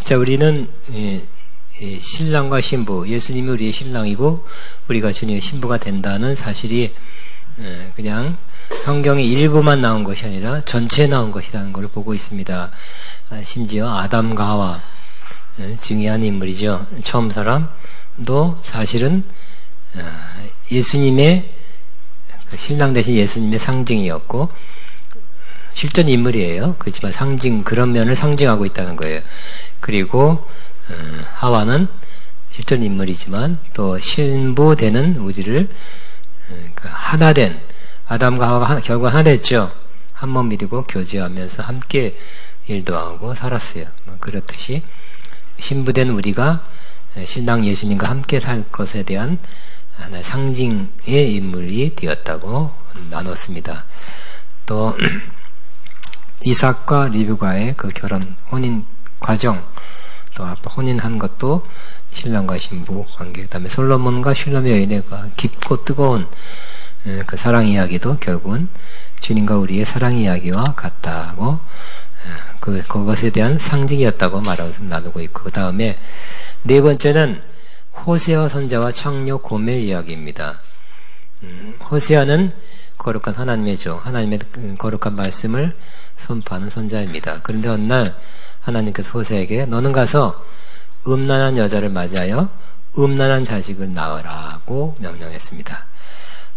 자, 우리는 신랑과 신부, 예수님이 우리의 신랑이고 우리가 주님의 신부가 된다는 사실이 그냥 성경의 일부만 나온 것이 아니라 전체에 나온 것이라는 걸 보고 있습니다. 심지어 아담과 하와, 중요한 인물이죠. 처음 사람도 사실은 예수님의 신랑 대신 예수님의 상징이었고 실존 인물이에요. 그렇지만 그런 면을 상징하고 있다는 거예요. 그리고 하와는 실존 인물이지만 또 신부되는 우리를 하나된 아담과 하와가 결국 하나 됐죠. 한 몸이고 교제하면서 함께 일도 하고 살았어요. 그렇듯이 신부된 우리가 신랑 예수님과 함께 살 것에 대한 하나의 상징의 인물이 되었다고 나눴습니다. 또 이삭과 리브가의 그 결혼 혼인 과정, 또 혼인한 것도 신랑과 신부 관계, 그 다음에 솔로몬과 슐롬의 여인의 깊고 뜨거운 그 사랑 이야기도 결국은 주님과 우리의 사랑 이야기와 같다고 그것에 대한 상징이었다고 나누고 있고, 그 다음에 네 번째는 호세아 선자와 창녀 고멜 이야기입니다. 호세아는 거룩한 하나님의 종, 하나님의 거룩한 말씀을 선포하는 선자입니다. 그런데 어느 날 하나님께서 호세아에게 너는 가서 음란한 여자를 맞이하여 음란한 자식을 낳으라고 명령했습니다.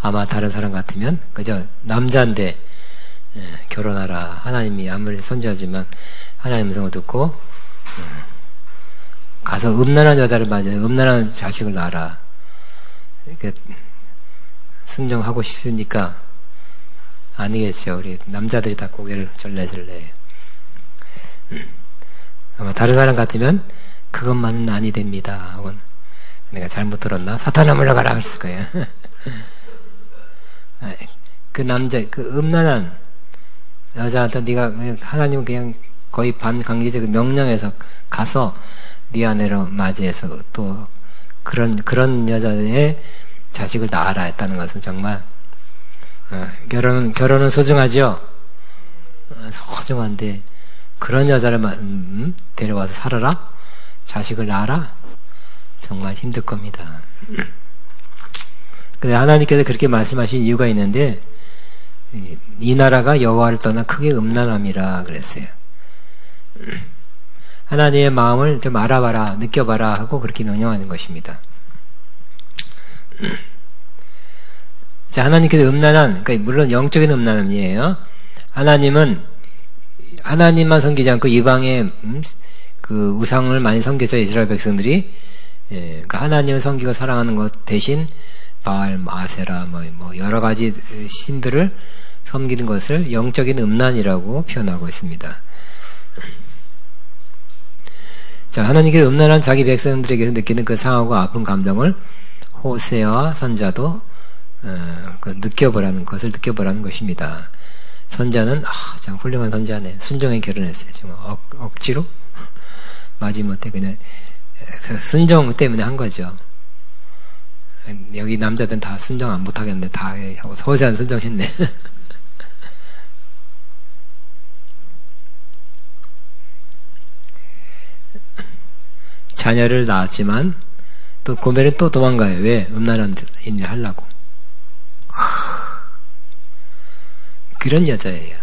아마 다른 사람 같으면 그저 남자인데 결혼하라, 하나님이 아무리 선지하지만 하나님 음성을 듣고 가서 음란한 여자를 맞이하여 음란한 자식을 낳아라, 이렇게 순종하고 싶으니까 아니겠죠. 우리 남자들이 다 고개를 절레절레. 아마 다른 사람 같으면 그것만은 아니 됩니다. 혹은 내가 잘못 들었나? 사탄아 물러가라 그랬을 거예요. 그 남자, 그 음란한 여자한테 네가 하나님은 그냥 거의 반강제적 명령해서 가서 네 아내로 맞이해서 또 그런 여자의 자식을 낳아라 했다는 것은 정말 결혼은 소중하죠. 소중한데 그런 여자를 데려와서 살아라? 자식을 낳아라? 정말 힘들 겁니다. 근데 하나님께서 그렇게 말씀하신 이유가 있는데, 이 나라가 여호와를 떠나 크게 음란함이라 그랬어요. 하나님의 마음을 좀 알아봐라, 느껴봐라 하고 그렇게 명령하는 것입니다. 자, 하나님께서 음란한, 그러니까 물론 영적인 음란함이에요. 하나님은 하나님만 섬기지 않고 이방의 그 우상을 많이 섬겼죠. 이스라엘 백성들이. 그러니까 하나님을 섬기고 사랑하는 것 대신 바알, 아세라 뭐 여러 가지 신들을 섬기는 것을 영적인 음란이라고 표현하고 있습니다. 자, 하나님께서 음란한 자기 백성들에게서 느끼는 그 상하고 아픈 감정을 호세아와 선자도 느껴보라는 것입니다. 선자는 참 훌륭한 선자네. 순종에 결혼했어요. 정말 억지로 마지못해 그냥 순종 때문에 한 거죠. 여기 남자들은 다 순종 안 못하겠는데 다 호세아는 순종했네. 자녀를 낳았지만 또 고멜은 또 도망가요. 왜? 음란한 일을 하려고. 그런 여자예요.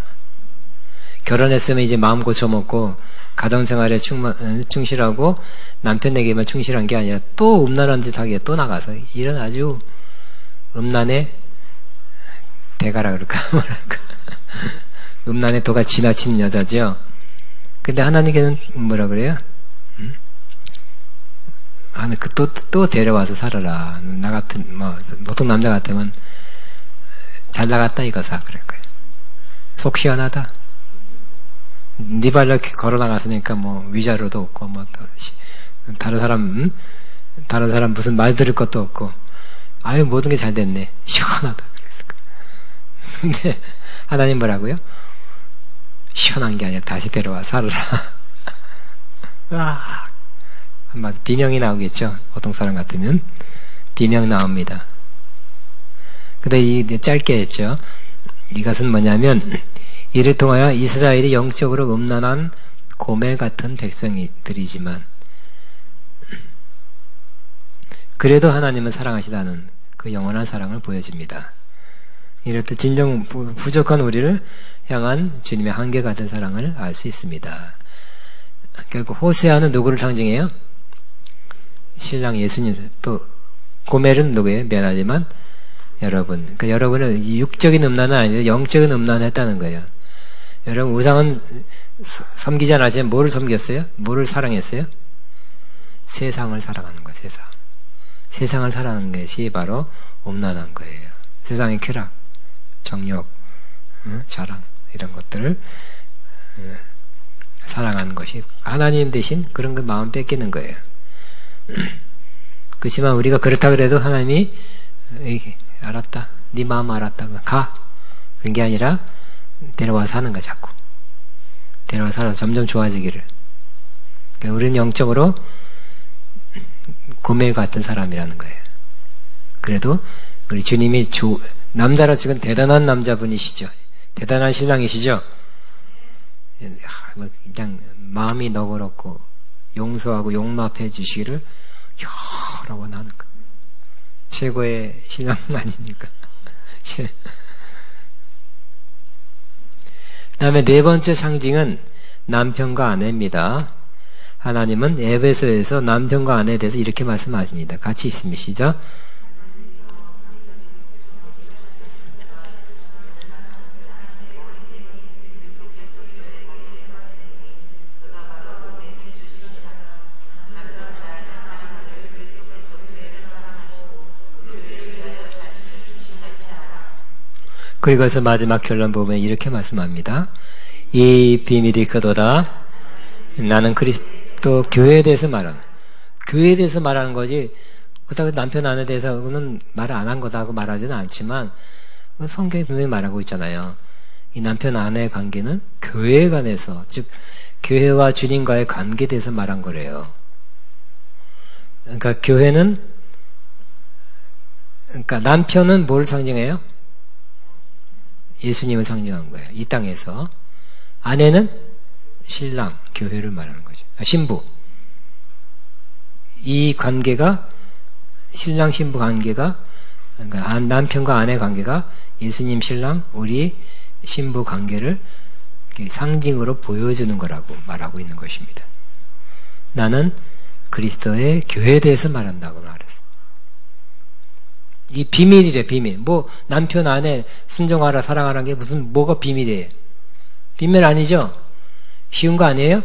결혼했으면 이제 마음 고쳐먹고 가정생활에 충실하고 남편에게만 충실한 게 아니라 또 음란한 짓 하기에 또 나가서 이런 아주 음란의 대가라 그럴까 뭐랄까 음란의 도가 지나친 여자죠. 근데 하나님께서는 뭐라 그래요? 또 데려와서 살아라. 나 같은 보통 남자 같으면 잘 나갔다 이거사 그럴 거예요. 속 시원하다. 네 발로 걸어 나갔으니까 위자료도 없고 다른 사람 무슨 말 들을 것도 없고 아유 모든 게 잘 됐네. 시원하다. 근데 하나님 뭐라고요? 시원한 게 아니라 다시 데려와 살아라. 한마디 비명이 나오겠죠. 보통 사람 같으면 비명 나옵니다. 근데 이 짧게 했죠. 이것은 뭐냐면 이를 통하여 이스라엘이 영적으로 음란한 고멜 같은 백성들이지만 그래도 하나님은 사랑하시다는 그 영원한 사랑을 보여줍니다. 이렇듯 진정 부족한 우리를 향한 주님의 한계 같은 사랑을 알 수 있습니다. 결국 호세아는 누구를 상징해요? 신랑 예수님. 또 고멜은 누구예요? 미안하지만 여러분. 그러니까 여러분은 육적인 음란은 아니라 영적인 음란을 했다는 거예요. 여러분 우상은 섬기지 않았지만 뭐를 섬겼어요? 뭐를 사랑했어요? 세상을 사랑하는 거예요. 세상을 사랑하는 것이 바로 음란한 거예요. 세상의 쾌락, 정욕, 자랑 이런 것들을 사랑하는 것이 하나님 대신 그런 걸 마음 뺏기는 거예요. 그렇지만 우리가 그렇다 그래도 하나님이 알았다, 네 마음 알았다, 가. 그런 게 아니라 데려와서 하는 거야. 자꾸 데려와서 살아서 점점 좋아지기를. 그러니까 우리는 영적으로 고멜 같은 사람이라는 거예요. 그래도 우리 주님이 남자로 지금 대단한 남자분이시죠. 대단한 신랑이시죠. 그냥 마음이 너그럽고 용서하고 용납해 주시기를 여러 번 하는 거예요. 최고의 신랑 아닙니까? 그 다음에 네 번째 상징은 남편과 아내입니다. 하나님은 에베소에서 남편과 아내에 대해서 이렇게 말씀하십니다. 같이 있습니다. 시작. 그리고서 마지막 결론 보면 이렇게 말씀합니다. 이 비밀이 크도다. 나는 그리스도 교회에 대해서 말하는, 교회에 대해서 말하는 거지 그렇다고 남편 아내에 대해서는 말을 안 한 거다고 말하지는 않지만 성경이 분명히 말하고 있잖아요. 이 남편 아내의 관계는 교회에 관해서, 즉 교회와 주님과의 관계에 대해서 말한 거래요. 그러니까 교회는, 그러니까 남편은 뭘 상징해요? 예수님을 상징한 거예요. 이 땅에서. 아내는 신랑, 교회를 말하는 거죠. 신부. 이 관계가, 신랑 신부 관계가, 그러니까 남편과 아내 관계가 예수님 신랑, 우리 신부 관계를 상징으로 보여주는 거라고 말하고 있는 것입니다. 나는 그리스도의 교회에 대해서 말한다고 말했어. 이 비밀이래, 비밀. 뭐 남편 아내 순종하라 사랑하라는 게 무슨 뭐가 비밀이에요? 비밀 아니죠? 쉬운 거 아니에요?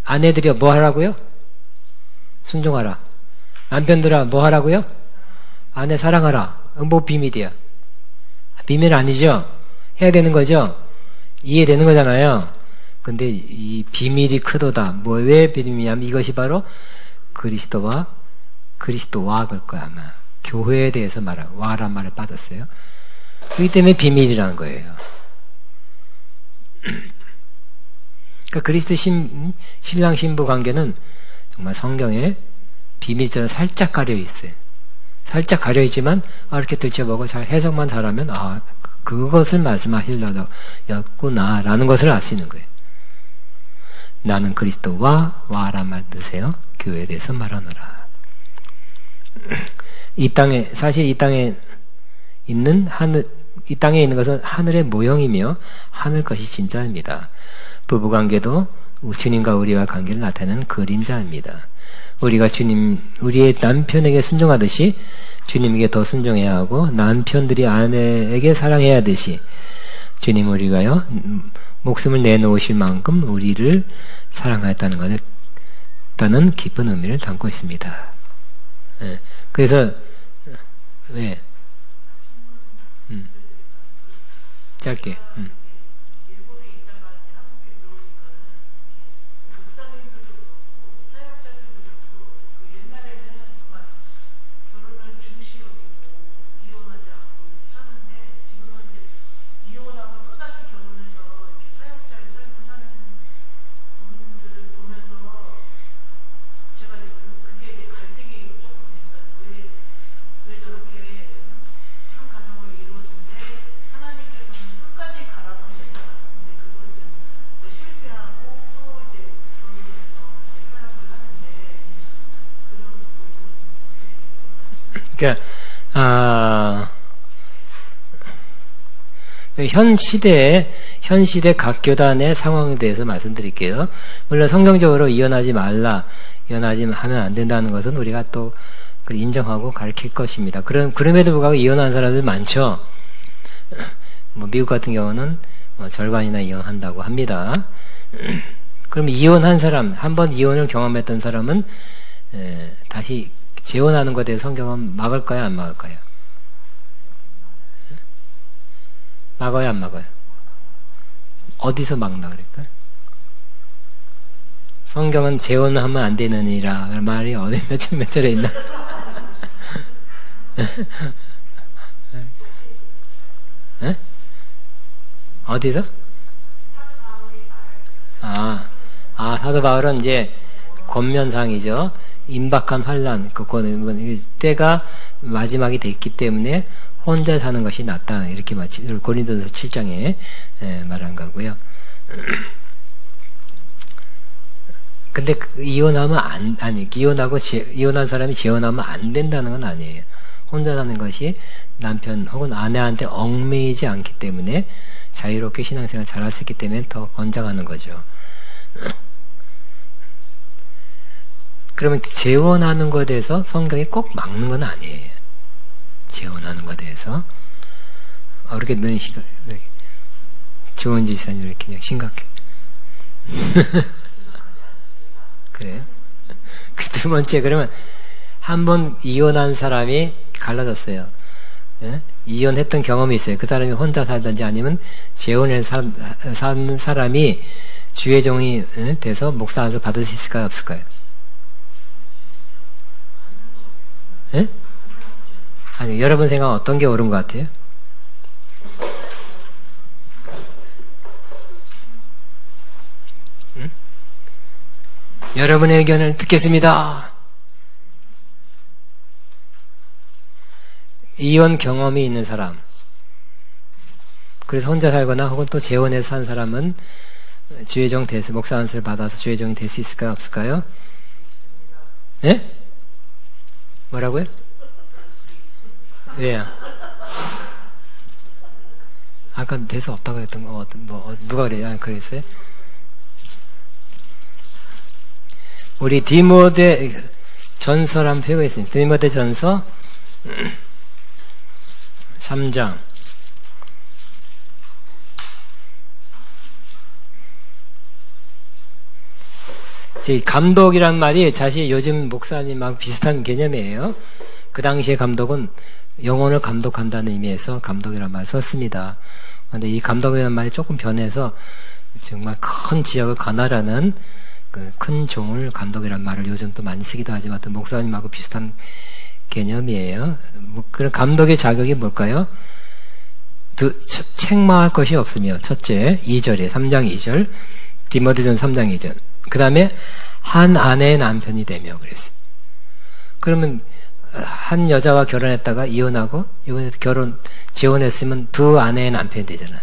아내들이요 뭐 하라고요? 순종하라. 남편들아 뭐 하라고요? 아내 사랑하라. 뭐 비밀이야? 비밀 아니죠? 해야 되는 거죠? 이해되는 거잖아요. 근데 이 비밀이 크도다. 뭐 왜 비밀이냐면 이것이 바로 그리스도와 그럴 거야 아마. 교회에 대해서 말하고 와란 말을 빠졌어요. 그렇기 때문에 비밀이라는 거예요. 그러니까 그리스도 신랑 신부 관계는 정말 성경에 비밀처럼 살짝 가려 있어요. 살짝 가려 있지만 이렇게 들춰보고 잘 해석만 잘하면 그것을 말씀하시려였구나라는 것을 알 수 있는 거예요. 나는 그리스도와 와란 말 뜻이에요. 교회에 대해서 말하노라. 사실 이 땅에 있는 것은 하늘의 모형이며 하늘 것이 진짜입니다. 부부관계도 주님과 우리와 관계를 나타내는 그림자입니다. 우리가 우리의 남편에게 순종하듯이 주님에게 더 순종해야 하고, 남편들이 아내에게 사랑해야 하듯이 주님 우리가요 목숨을 내놓으실 만큼 우리를 사랑하였다는 것을 다는 깊은 의미를 담고 있습니다. 그래서 왜 짧게 그러니까 현 시대 각 교단의 상황에 대해서 말씀드릴게요. 물론 성경적으로 이혼하지 말라, 이혼하지 하면 안 된다는 것은 우리가 또 인정하고 가르칠 것입니다. 그럼에도 불구하고 이혼한 사람들 많죠. 뭐 미국 같은 경우는 절반이나 이혼한다고 합니다. 그럼 이혼한 사람, 한번 이혼을 경험했던 사람은 다시 재혼하는 것에 대해서 성경은 막을까요, 안 막을까요? 막아요, 안 막아요? 어디서 막나 그럴까요? 성경은 재혼하면 안 되느니라 말이 어디 몇 절에 있나? 에? 어디서? 사도 바울은 이제 권면상이죠. 임박한 환란, 때가 마지막이 됐기 때문에 혼자 사는 것이 낫다. 이렇게 고린도서 7장에 말한 거고요. 근데 이혼하면 이혼한 사람이 재혼하면 안 된다는 건 아니에요. 혼자 사는 것이 남편 혹은 아내한테 얽매이지 않기 때문에 자유롭게 신앙생활 잘할 수 있기 때문에 더 권장하는 거죠. 그러면 재혼하는 것에 대해서 성경이 꼭 막는 건 아니에요. 재혼하는 것에 대해서. 이렇게 눈이 조은지 지사님 이렇게 그냥 심각해. 그래요? 그 두 번째, 그러면 한 번 이혼한 사람이 갈라졌어요. 예? 이혼했던 경험이 있어요. 그 사람이 혼자 살든지 아니면 재혼해서 사는 사람이 주의 종이 돼서 목사 안에서 받을 수 있을까요? 없을까요? 예? 아니, 여러분 생각은 어떤 게 옳은 것 같아요? 응? 여러분의 의견을 듣겠습니다. 이혼 경험이 있는 사람, 그래서 혼자 살거나 혹은 또 재혼해서 산 사람은 주의종 돼서 목사 안수를 받아서 주의종이 될 수 있을까요? 없을까요? 예? 뭐라고요? 왜요? 아까 될 수 없다고 했던 거 누가 그래요? 그랬어요? 우리 디모데 전서를 한번 펴보겠습니다. 디모데 전서 3장. 감독이란 말이 사실 요즘 목사님하고 비슷한 개념이에요. 그 당시에 감독은 영혼을 감독한다는 의미에서 감독이란 말을 썼습니다. 그런데 이 감독이라는 말이 조금 변해서 정말 큰 지역을 관할하는 그 큰 종을 감독이란 말을 요즘 또 많이 쓰기도 하지만 또 목사님하고 비슷한 개념이에요. 그런 감독의 자격이 뭘까요? 책망할 것이 없으며, 첫째 2절에 3장 2절 디모데전 3장 2절, 그 다음에 한 아내의 남편이 되며 그랬어요. 그러면 한 여자와 결혼했다가 이혼하고 이번에 재혼했으면 두 아내의 남편이 되잖아요.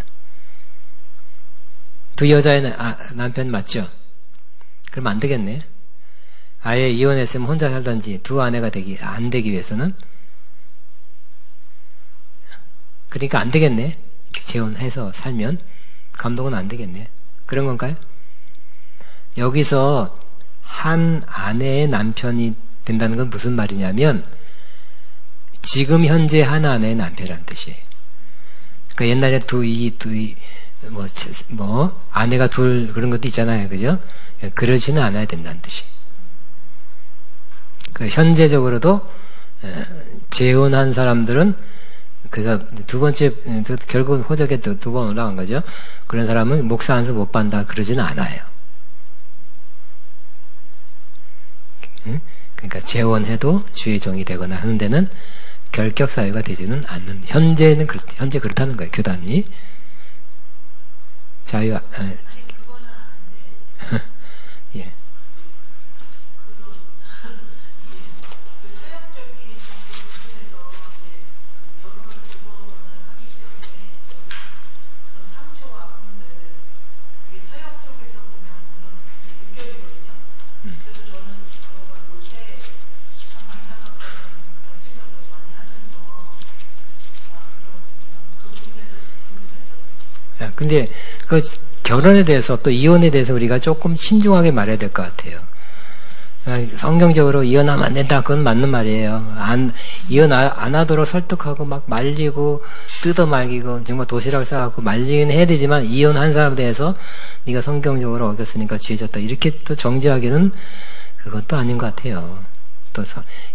두 여자의 남편 맞죠? 그럼 안 되겠네. 아예 이혼했으면 혼자 살던지 두 아내가 안 되기 위해서는. 그러니까 안 되겠네. 재혼해서 살면 감독은 안 되겠네. 그런 건가요? 여기서 한 아내의 남편이 된다는 건 무슨 말이냐면 지금 현재 한 아내의 남편이라는 뜻이에요. 그러니까 옛날에 아내가 둘 그런 것도 있잖아요. 그죠? 그러지는 않아야 된다는 뜻이에요. 현재적으로도 재혼한 사람들은 그래서 두 번째 결국 호적에 두 번 올라간 거죠. 그런 사람은 목사 안수 못 받는다 그러지는 않아요. 그러니까 재혼해도 주의 종이 되거나 하는 데는 결격 사유가 되지는 않는, 현재 그렇다는 거예요. 교단이 자유 예. 근데 그 결혼에 대해서 또 이혼에 대해서 우리가 조금 신중하게 말해야 될 것 같아요. 성경적으로 이혼하면 안 된다. 그건 맞는 말이에요. 이혼 안 하도록 설득하고 막 말리고 뜯어 말리고 정말 도시락을 싸갖고 말리긴 해야 되지만 이혼한 사람에 대해서 네가 성경적으로 어겼으니까 죄졌다. 이렇게 또 정죄하기는 그것도 아닌 것 같아요. 또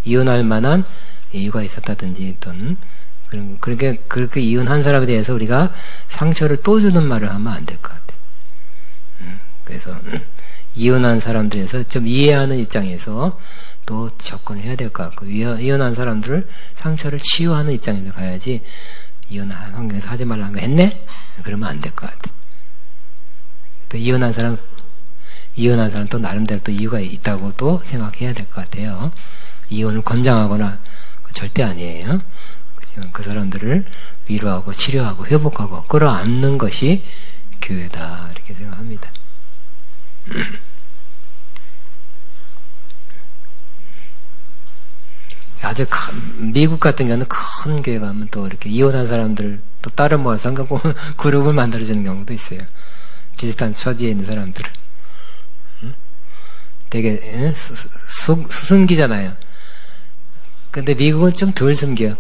이혼할 만한 이유가 있었다든지 또는 그렇게 이혼한 사람에 대해서 우리가 상처를 또 주는 말을 하면 안 될 것 같아요. 그래서 이혼한 사람들에서 좀 이해하는 입장에서 또 접근해야 될 것 같고, 이혼한 사람들을 상처를 치유하는 입장에서 가야지, 이혼한 환경에서 하지 말라는 거 했네? 그러면 안 될 것 같아. 또 이혼한 사람 또 나름대로 또 이유가 있다고 또 생각해야 될 것 같아요. 이혼을 권장하거나 절대 아니에요. 그 사람들을 위로하고 치료하고 회복하고 끌어안는 것이 교회다. 이렇게 생각합니다. 아주 미국 같은 경우는 큰 교회 가면 또 이렇게 이혼한 사람들 또 따로 모아서 그룹을 만들어주는 경우도 있어요. 비슷한 처지에 있는 사람들을. 되게 숨기잖아요. 근데 미국은 좀 덜 숨겨요.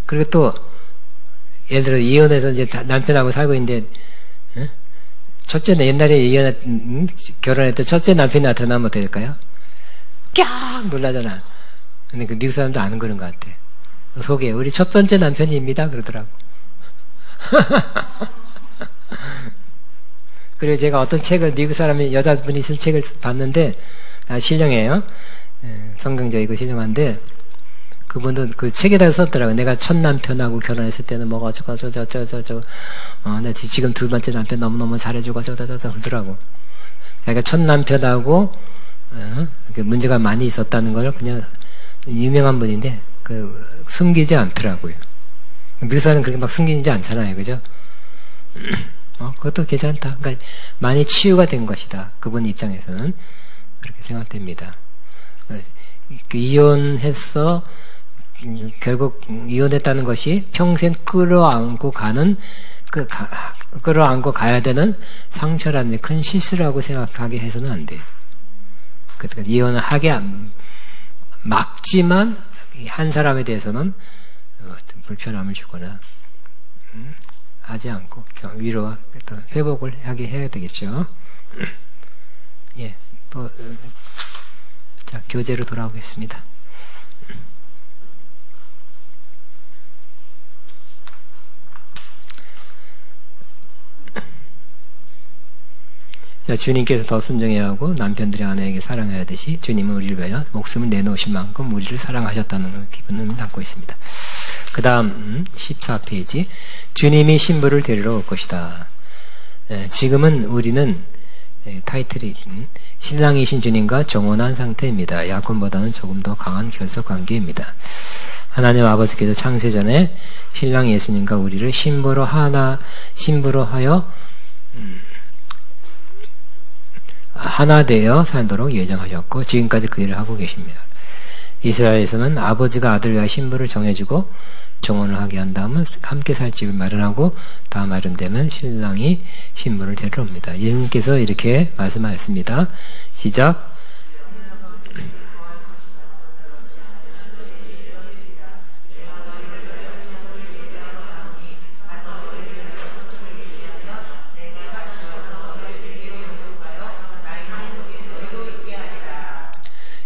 그리고 또 예를 들어 이혼해서 이제 남편하고 살고 있는데 옛날에 결혼할 때 첫째 남편이 나타나면 어떻게 될까요? 깍 놀라잖아. 근데 그 미국 사람도 아는 그런 것 같아. 속에 우리 첫 번째 남편입니다 그러더라고. 그리고 제가 어떤 책을 미국 사람이 여자분이 쓴 책을 봤는데 신령해요. 성경적이고 신령한데 그분도 그 책에다 썼더라고요. 내가 첫 남편하고 결혼했을 때는 뭐가 어쩌고 나 지금 두 번째 남편 너무너무 잘해주고 어쩌고 그러더라고. 그러니까 첫 남편하고 문제가 많이 있었다는 걸 그냥 유명한 분인데 숨기지 않더라고요. 미국 사람은 그렇게 막 숨기지 않잖아요. 그죠? 그것도 괜찮다. 그러니까 많이 치유가 된 것이다. 그분 입장에서는 그렇게 생각됩니다. 이혼해서 결국 이혼했다는 것이 평생 끌어안고 가야 되는 상처라는 큰 실수라고 생각하게 해서는 안 돼요. 그러니까 이혼을 하게 막지만 한 사람에 대해서는 불편함을 주거나 하지 않고 위로와 회복을 하게 해야 되겠죠. 예, 자, 교재로 돌아오겠습니다. 자, 주님께서 더 순종해야 하고 남편들이 아내에게 사랑해야 하듯이 주님은 우리를 위하여 목숨을 내놓으신 만큼 우리를 사랑하셨다는 기분을 담고 있습니다. 그 다음 14페이지 주님이 신부를 데리러 올 것이다. 지금은 우리는 타이틀이 신랑이신 주님과 정혼한 상태입니다. 약혼보다는 조금 더 강한 결속 관계입니다. 하나님 아버지께서 창세전에 신랑 예수님과 우리를 신부로 하여 하나 되어 살도록 예정하셨고 지금까지 그 일을 하고 계십니다. 이스라엘에서는 아버지가 아들을 위하여 신부를 정해주고 정혼을 하게 한 다음은 함께 살 집을 마련하고 다 마련되면 신랑이 신부를 데려옵니다. 예수님께서 이렇게 말씀하셨습니다. 시작.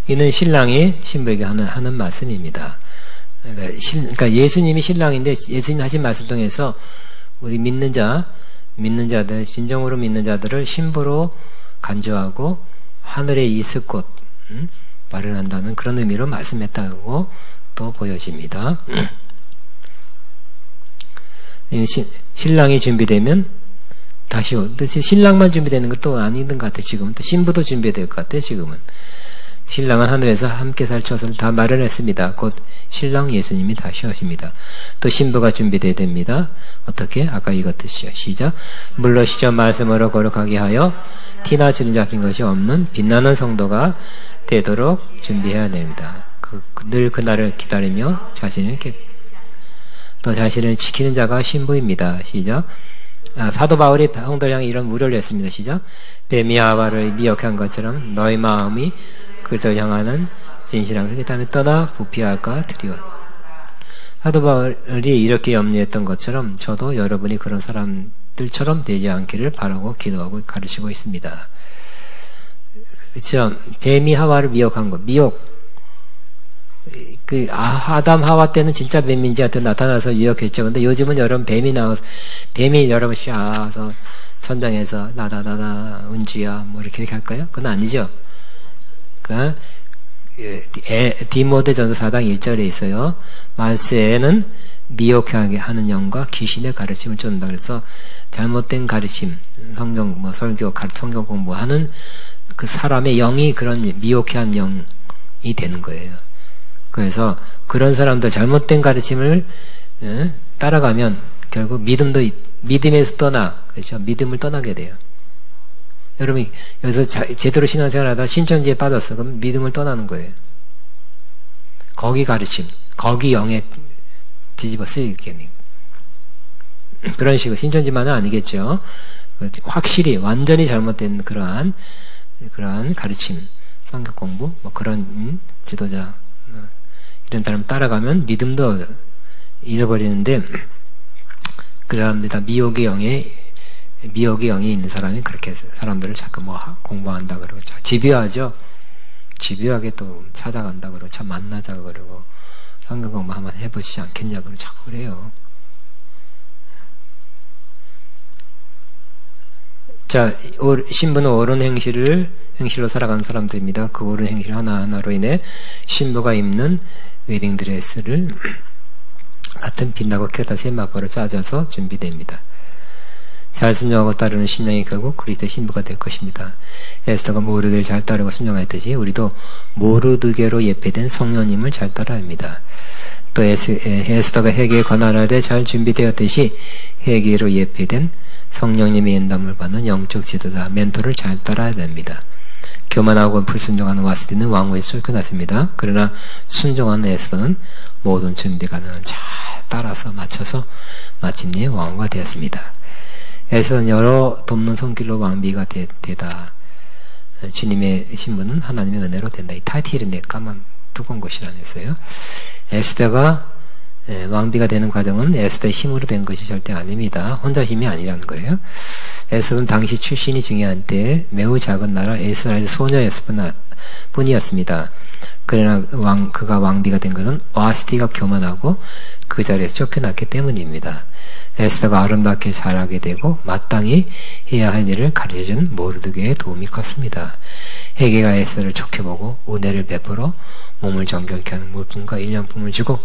이는 신랑이 신부에게 하는 말씀입니다. 그러니까 예수님이 신랑인데 예수님 하신 말씀 통해서 우리 믿는 자들, 진정으로 믿는 자들을 신부로 간주하고 하늘에 있을 곳 마련한다는 그런 의미로 말씀했다고 또 보여집니다. 신랑이 준비되면 다시 신랑만 준비되는 것도 아닌 것 같아요. 지금은 또 신부도 준비될 것 같아요. 지금은 신랑은 하늘에서 함께 살 처소를 다 마련했습니다. 곧 신랑 예수님이 다시 오십니다. 또 신부가 준비되어야 됩니다. 어떻게? 아까 이것듯이요. 시작. 물러시죠. 말씀으로 거룩하게 하여 티나 주름 잡힌 것이 없는 빛나는 성도가 되도록 준비해야 됩니다. 늘 그날을 기다리며 자신을 또 자신을 지키는 자가 신부입니다. 시작. 사도 바울이 성도를 향해 이런 우려를 했습니다. 시작. 뱀이 하와를 미혹한 것처럼 너희 마음이 그리스도를 향하는 진실한 그 다음에 떠나 부패할까 두려워. 사도 바울이 이렇게 염려했던 것처럼 저도 여러분이 그런 사람들처럼 되지 않기를 바라고 기도하고 가르치고 있습니다. 그렇죠. 뱀이 하와를 미혹한 것. 미혹. 아담 하와 때는 진짜 뱀인지한테 나타나서 유혹했죠. 근데 요즘은 여러분 뱀이 여러분 샤서 천장에서 나다나다 은주야 뭐 이렇게 할까요? 그건 아니죠. 그러니까 디모데전서 4장 1절에 있어요. 만세에는 미혹하게 하는 영과 귀신의 가르침을 쫓는다. 그래서 잘못된 가르침, 성경 뭐 설교, 성경 공부하는 그 사람의 영이 그런 미혹해 한 영이 되는 거예요. 그래서 그런 사람들 잘못된 가르침을 따라가면 결국 믿음에서 그렇죠. 믿음을 떠나게 돼요. 여러분 여기서 제대로 신앙생활하다 신천지에 빠졌어. 그럼 믿음을 떠나는 거예요. 거기 가르침, 거기 영에 뒤집어 쓰이겠니. 그런 식으로 신천지만은 아니겠죠. 확실히 완전히 잘못된 그러한 가르침, 성경 공부, 뭐 그런 지도자 이런 사람 따라가면 믿음도 잃어버리는데 그 사람들이 다 미혹의 영이 있는 사람이 그렇게 사람들을 자꾸 뭐 공부한다 그러고 집요하죠. 집요하게 또 찾아간다 그러고 참 만나자 그러고 성경 공부 한번 해보시지 않겠냐 그러고 자꾸 그래요. 자, 신부는 옳은 행실로 살아가는 사람들입니다. 그 옳은 행실 하나하나로 인해 신부가 입는 웨딩드레스를 같은 빛나고 쾌다 새 마포로 짜져서 준비됩니다. 잘 순종하고 따르는 심령이 결국 그리스도의 신부가 될 것입니다. 에스더가 모르드를 잘 따르고 순종했듯이 우리도 모르드게로 예표된 성령님을 잘 따라야 합니다. 또 에스더가 회개의 관할 아래 잘 준비되었듯이 회개로 예표된 성령님의 인도함을 받는 영적 지도자 멘토를 잘 따라야 됩니다. 교만하고 불순종하는 와스디는 왕후에 쫓겨났습니다. 그러나 순종하는 에스더는 모든 준비관을 잘 따라서 맞춰서 마침내 왕후가 되었습니다. 에스더는 여러 돕는 손길로 왕비가 되다. 주님의 신부는 하나님의 은혜로 된다. 이 타이틀이 내까만 두꺼운 것이라면서요. 에스더가 왕비가 되는 과정은 에스더의 힘으로 된 것이 절대 아닙니다. 혼자 힘이 아니라는 거예요. 에스더는 당시 출신이 중요한 때 매우 작은 나라 이스라엘 소녀였을 뿐이었습니다. 그러나 그가 왕비가 된 것은 와스티가 교만하고 그 자리에서 쫓겨났기 때문입니다. 에스더가 아름답게 자라게 되고 마땅히 해야 할 일을 가르쳐준 모르드게의 도움이 컸습니다. 헤게가 에스더를 좋게 보고 은혜를 베풀어 몸을 정결케 하는 물품과 일년품을 주고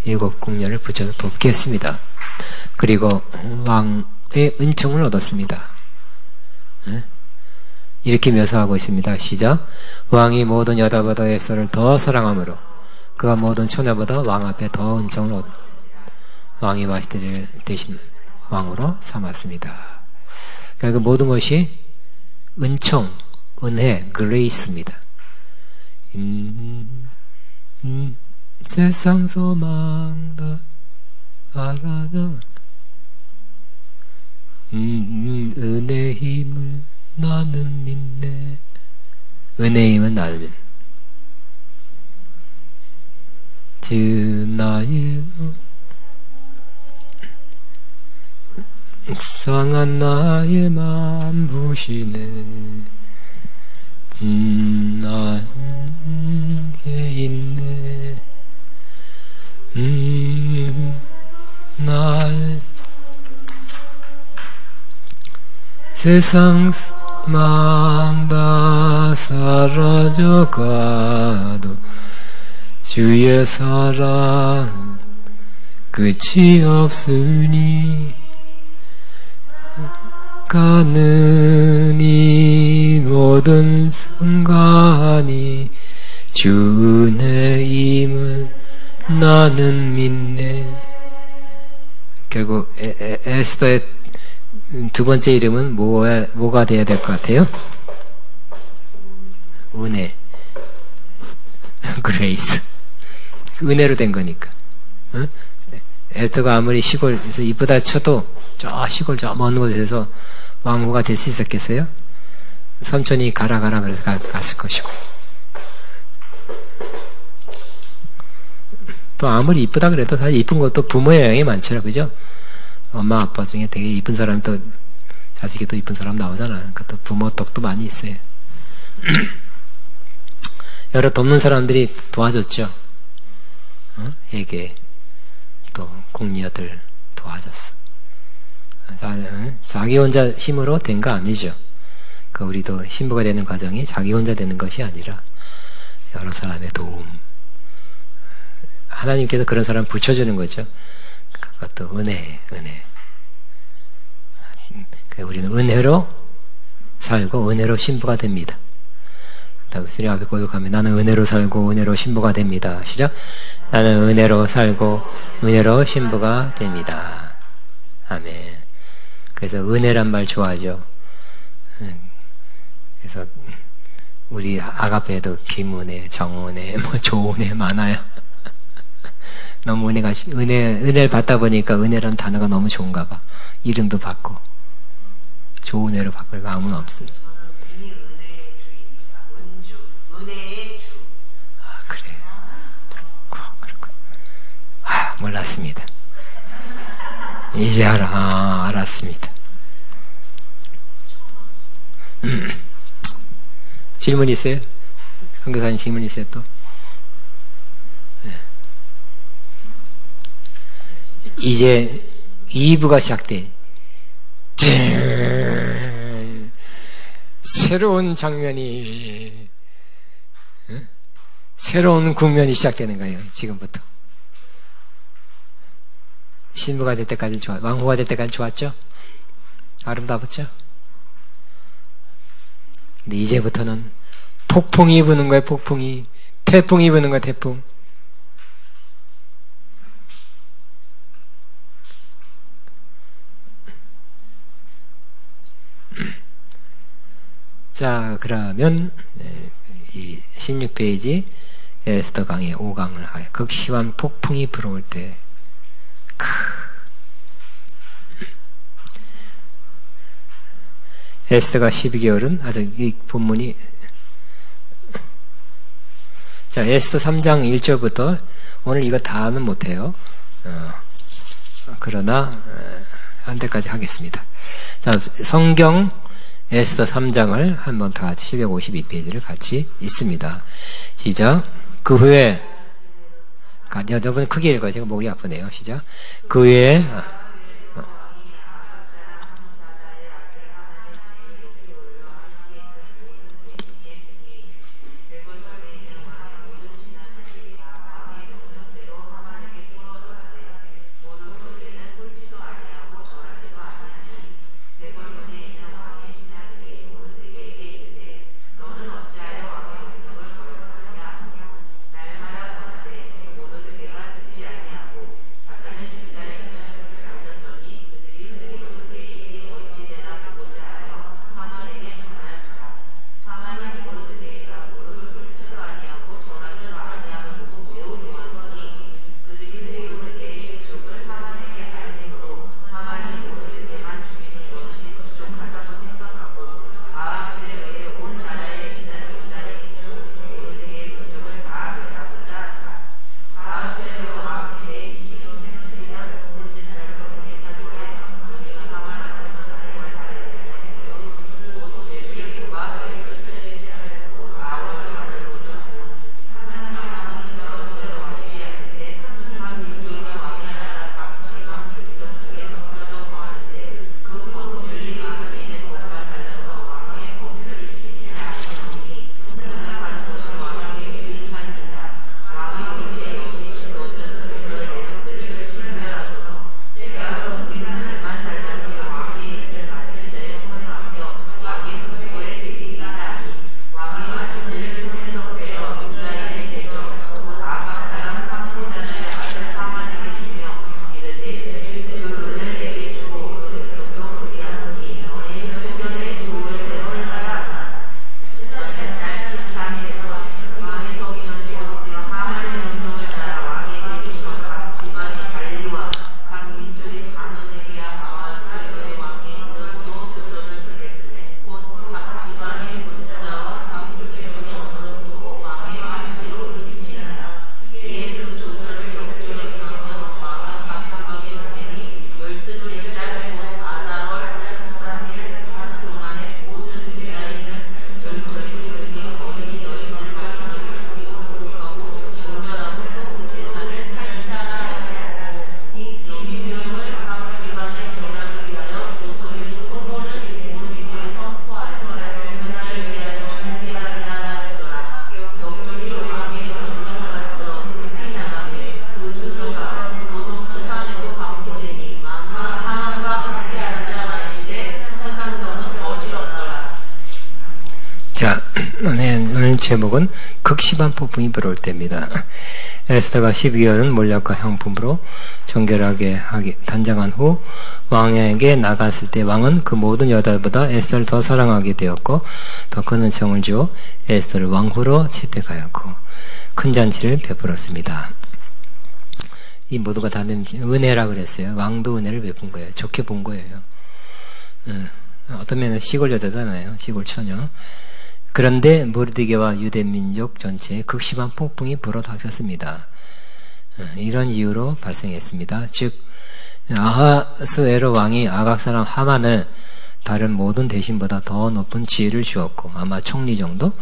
7 궁녀를 붙여서 돕게 했습니다. 그리고 왕의 은총을 얻었습니다. 이렇게 묘사하고 있습니다. 시작. 왕이 모든 여자보다 에스더를 더 사랑함으로 그가 모든 처녀보다 왕 앞에 더 은총을 얻 왕이 와스티를 대신 왕으로 삼았습니다. 그러니까 모든 것이 은총, 은혜, 그레이스입니다. 세상 소망 다 알아나 은혜 힘을 나는 믿네. 은혜 힘은 나는 주 나의 상한 나의 마음 보시네. 나에 있네. 날 세상 소망 다 사라져가도 주의 사랑 끝이 없으니 가는 이 모든 순간이 주의 힘을 나는 믿네. 결국 에스더의 두 번째 이름은 뭐가 돼야 될 것 같아요? 은혜, 그레이스. 은혜로 된 거니까. 에스더가 아무리 시골에서 이쁘다 쳐도 저 시골 저 먼 곳에서 왕후가 될 수 있었겠어요? 삼촌이 가라 그래서 갔을 것이고. 또 아무리 이쁘다 그래도 사실 이쁜 것도 부모의 영향이 많잖아, 그죠? 엄마 아빠 중에 되게 이쁜 사람 또 자식이 또 이쁜 사람 나오잖아. 그것도 부모 덕도 많이 있어요. 여러 돕는 사람들이 도와줬죠. 회계 또 공녀들 도와줬어. 자기 혼자 힘으로 된 거 아니죠. 그 우리도 신부가 되는 과정이 자기 혼자 되는 것이 아니라 여러 사람의 도움. 하나님께서 그런 사람 붙여주는 거죠. 그것도 은혜. 우리는 은혜로 살고 은혜로 신부가 됩니다. 주님 앞에 고백하면 나는 은혜로 살고 은혜로 신부가 됩니다. 시작. 나는 은혜로 살고 은혜로 신부가 됩니다. 아멘. 그래서 은혜란 말 좋아하죠. 그래서 우리 아가페에도 김은혜, 정은혜, 조은혜 많아요. 너무 은혜를 받다 보니까 은혜란 단어가 너무 좋은가 봐. 이름도 받고 좋은 은혜로 바꿀 마음은 없습니다. 은혜의 주입니다. 은주, 은혜의 주. 아, 그래요. 그렇군. 아, 몰랐습니다. 이제 알았습니다. 질문 있어요? 선교사님 질문 있어요 또? 네. 이제 2부가 시작돼. 새로운 장면이, 새로운 국면이 시작되는 거예요. 지금부터. 신부가 될 때까지 왕후가 될 때까지 좋았죠? 아름다웠죠? 근데 이제부터는 폭풍이 부는 거예요. 폭풍이. 태풍이 부는 거예요. 태풍. 자, 그러면 이 16페이지 에스더 강의 5강을 하여 극심한 폭풍이 불어올 때 에스더가 12개월은 아직 이 본문이 자, 에스더 3장 1절부터 오늘 이거 다는 못해요. 그러나 한 대까지 하겠습니다. 자, 성경 에스더 3장을 한 번 다 같이 752페이지를 같이 읽습니다. 시작. 그 후에 여러분 크게 읽어요. 제가 목이 아프네요. 시작. 그 후에 제목은 극심한 폭풍이 불어올 때입니다. 에스더가 12개월은 몰약과 형품으로 정결하게 단장한 후 왕에게 나갔을 때 왕은 그 모든 여자보다 에스더를 더 사랑하게 되었고 더 큰 은총을 주어 에스더를 왕후로 채택하였고 큰 잔치를 베풀었습니다. 이 모두가 다 은혜라 그랬어요. 왕도 은혜를 베푼 거예요. 좋게 본 거예요. 어떤 면은 시골 여자잖아요. 시골 처녀. 그런데 모르드게와 유대 민족 전체에 극심한 폭풍이 불어닥쳤습니다. 이런 이유로 발생했습니다. 즉 아하스웨로 왕이 아각 사람 하만을 다른 모든 대신보다 더 높은 지위를 주었고 아마 총리 정도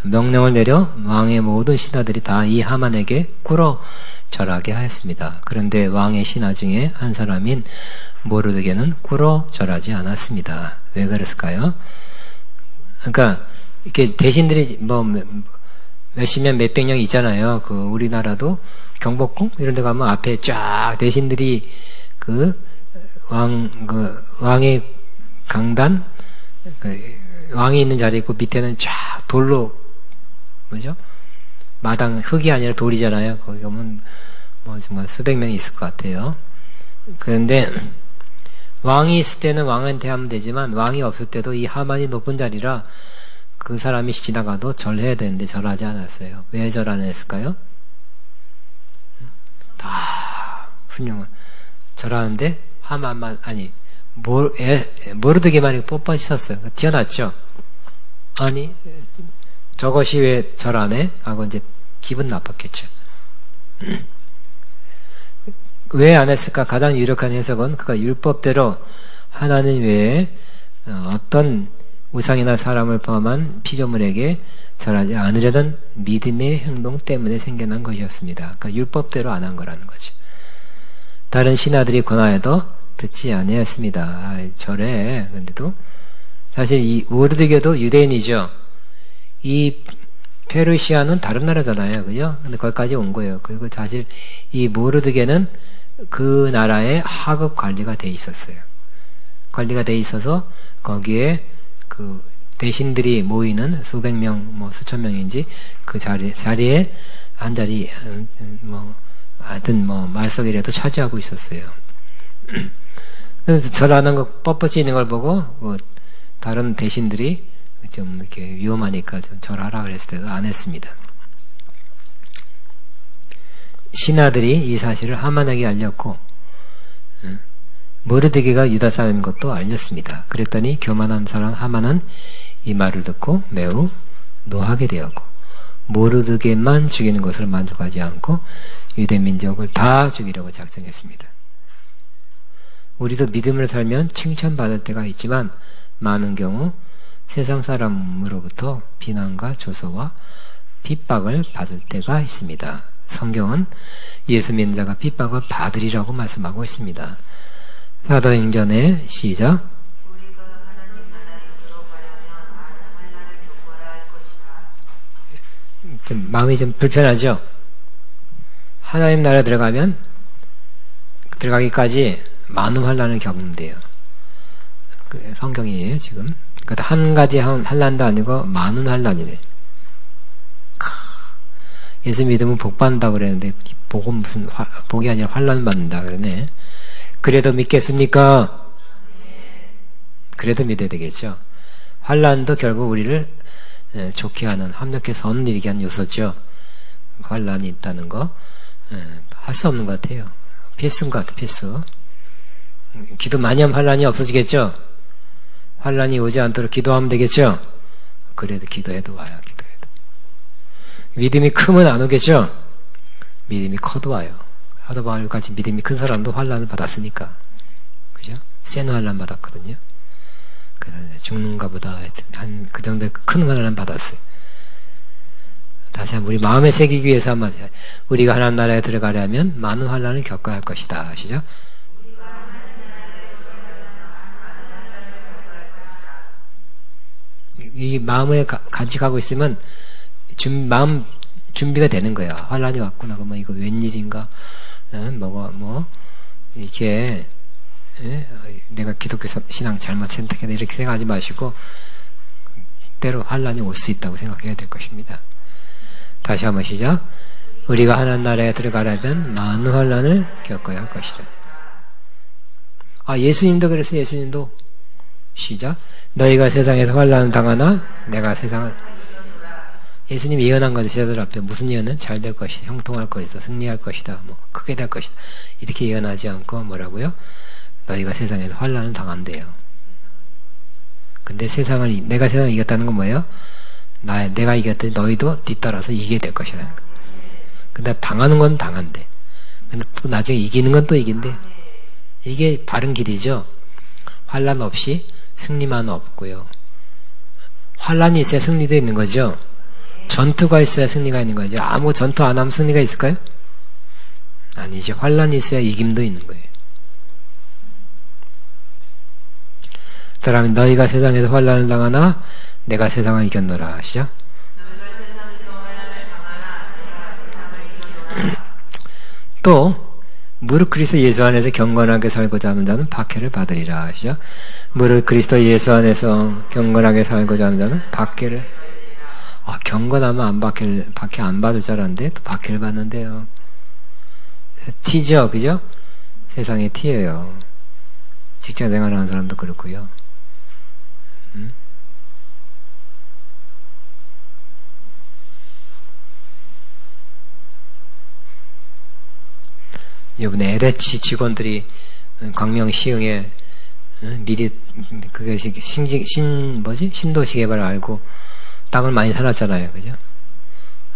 명령을 내려 왕의 모든 신하들이 다 이 하만에게 꿇어 절하게 하였습니다. 그런데 왕의 신하 중에 한 사람인 모르드게는 꿇어 절하지 않았습니다. 왜 그랬을까요? 그러니까 이렇게 대신들이 뭐 몇십 년 몇백 년 있잖아요. 그 우리나라도 경복궁 이런 데 가면 앞에 쫙 대신들이 왕의 강단 왕이 있는 자리에 있고 밑에는 쫙 돌로 뭐죠? 마당 흙이 아니라 돌이잖아요. 거기 가면 뭐 정말 수백 명이 있을 것 같아요. 그런데 왕이 있을 때는 왕한테 하면 되지만 왕이 없을 때도 이 하만이 높은 자리라 그 사람이 지나가도 절해야 되는데 절하지 않았어요. 왜 절 안 했을까요? 다 훌륭한 절하는데 하만만 아니 모르드게만 뻣뻣했었어요. 튀어났죠. 아니 저것이 왜 절 안 해? 하고 이제 기분 나빴겠죠. 왜 안 했을까? 가장 유력한 해석은 그가 율법대로 하나님 외에 어떤 우상이나 사람을 포함한 피조물에게 절하지 않으려는 믿음의 행동 때문에 생겨난 것이었습니다. 그러니까 율법대로 안 한 거라는 거죠. 다른 신하들이 권하여도 듣지 아니했습니다. 절해. 근데도 사실 이 모르드게도 유대인이죠. 이 페르시아는 다른 나라잖아요. 그죠? 근데 거기까지 온 거예요. 그리고 사실 이 모르드게는 그 나라의 하급 관리가 돼 있었어요. 관리가 돼 있어서 거기에 그 대신들이 모이는 수백 명, 뭐 수천 명인지 그 자리에 한 자리, 뭐, 하여튼 뭐 말석이라도 차지하고 있었어요. 그래서 절하는 거 뻣뻣이 있는 걸 보고 다른 대신들이 좀 이렇게 위험하니까 좀 절하라 그랬을 때도 안 했습니다. 신하들이 이 사실을 하만에게 알렸고 모르드게가 유다 사람인 것도 알렸습니다. 그랬더니 교만한 사람 하만은 이 말을 듣고 매우 노하게 되었고 모르드게만 죽이는 것으로 만족하지 않고 유대 민족을 다 죽이려고 작정했습니다. 우리도 믿음을 살면 칭찬받을 때가 있지만 많은 경우 세상 사람으로부터 비난과 조소와 핍박을 받을 때가 있습니다. 성경은 예수 믿는 자가 핍박을 받으리라고 말씀하고 있습니다. 사도행전의 시작. 우리가 하나님 나라에 들어가려면 많은 환난을 겪어야 할 것이다. 마음이 좀 불편하죠? 하나님 나라에 들어가기까지 많은 환난을 겪는데요. 성경이에요, 지금. 그러니까 한 가지 환난도 아니고 많은 환난이래. 예수 믿으면 복 받는다고 그랬는데 복은 무슨 복이 아니라 환난 받는다 그러네. 그래도 믿겠습니까? 그래도 믿어야 되겠죠. 환난도 결국 우리를 좋게 하는 합력해 선을 이루게 하는 요소죠. 환난이 있다는 거 할 수 없는 것 같아요. 필수인 것 같아요. 필수. 기도 많이 하면 환난이 없어지겠죠. 환난이 오지 않도록 기도하면 되겠죠. 그래도 기도해도 와요. 기도해도. 믿음이 크면 안 오겠죠. 믿음이 커도 와요. 하도 마을까지 믿음이 큰 사람도 환난을 받았으니까. 그죠? 센 환난 받았거든요. 그래서 죽는가 보다 한 그 정도의 큰 환난 받았어요. 다시 한번 우리 마음에 새기기 위해서 한번 우리가 하나님 나라에 들어가려면 많은 환난을 겪어야 할 것이다. 아시죠? 이 마음에 간직하고 있으면 마음 준비가 되는 거야. 환난이 왔구나. 그러면 이거 웬일인가? 이렇게 내가 기독교 신앙 잘못 선택했다 이렇게 생각하지 마시고 때로 환란이 올 수 있다고 생각해야 될 것입니다. 다시 한번 시작. 우리가 하나님 나라에 들어가려면 많은 환란을 겪어야 할 것이다. 예수님도 그랬어요. 예수님도. 시작. 너희가 세상에서 환란을 당하나 내가 세상을. 예수님이 예언한 것은 제자들 앞에 무슨 예언은? 잘 될 것이다. 형통할 것이다. 승리할 것이다. 크게 될 것이다. 이렇게 예언하지 않고 뭐라고요? 너희가 세상에서 환란을 당한대요. 근데 내가 세상을 이겼다는 건 뭐예요? 내가 이겼더니 너희도 뒤따라서 이기게 될 것이다. 근데 당하는 건 당한대. 근데 또 나중에 이기는 건 또 이긴대. 이게 바른 길이죠. 환란 없이 승리만 없고요. 환란이 있어야 승리도 있는 거죠. 전투가 있어야 승리가 있는 거죠. 아무 전투 안 하면 승리가 있을까요? 아니죠. 환란이 있어야 이김도 있는 거예요. 사람이 너희가 세상에서 환란을 당하나 내가 세상을 이겼노라. 시작. 또 무릇 그리스도 예수 안에서 경건하게 살고자 하는 자는 박해를 받으리라. 시작. 무릇 그리스도 예수 안에서 경건하게 살고자 하는 자는 박해를. 경건하면 박해 안 받을 줄 알았는데 또 박해를 받는데요. 티죠, 그죠? 세상에 티예요. 직장 생활하는 사람도 그렇고요. 이번에 LH 직원들이 광명시흥에 미리 그게 신도시 개발을 알고 땅을 많이 사놨잖아요, 그죠?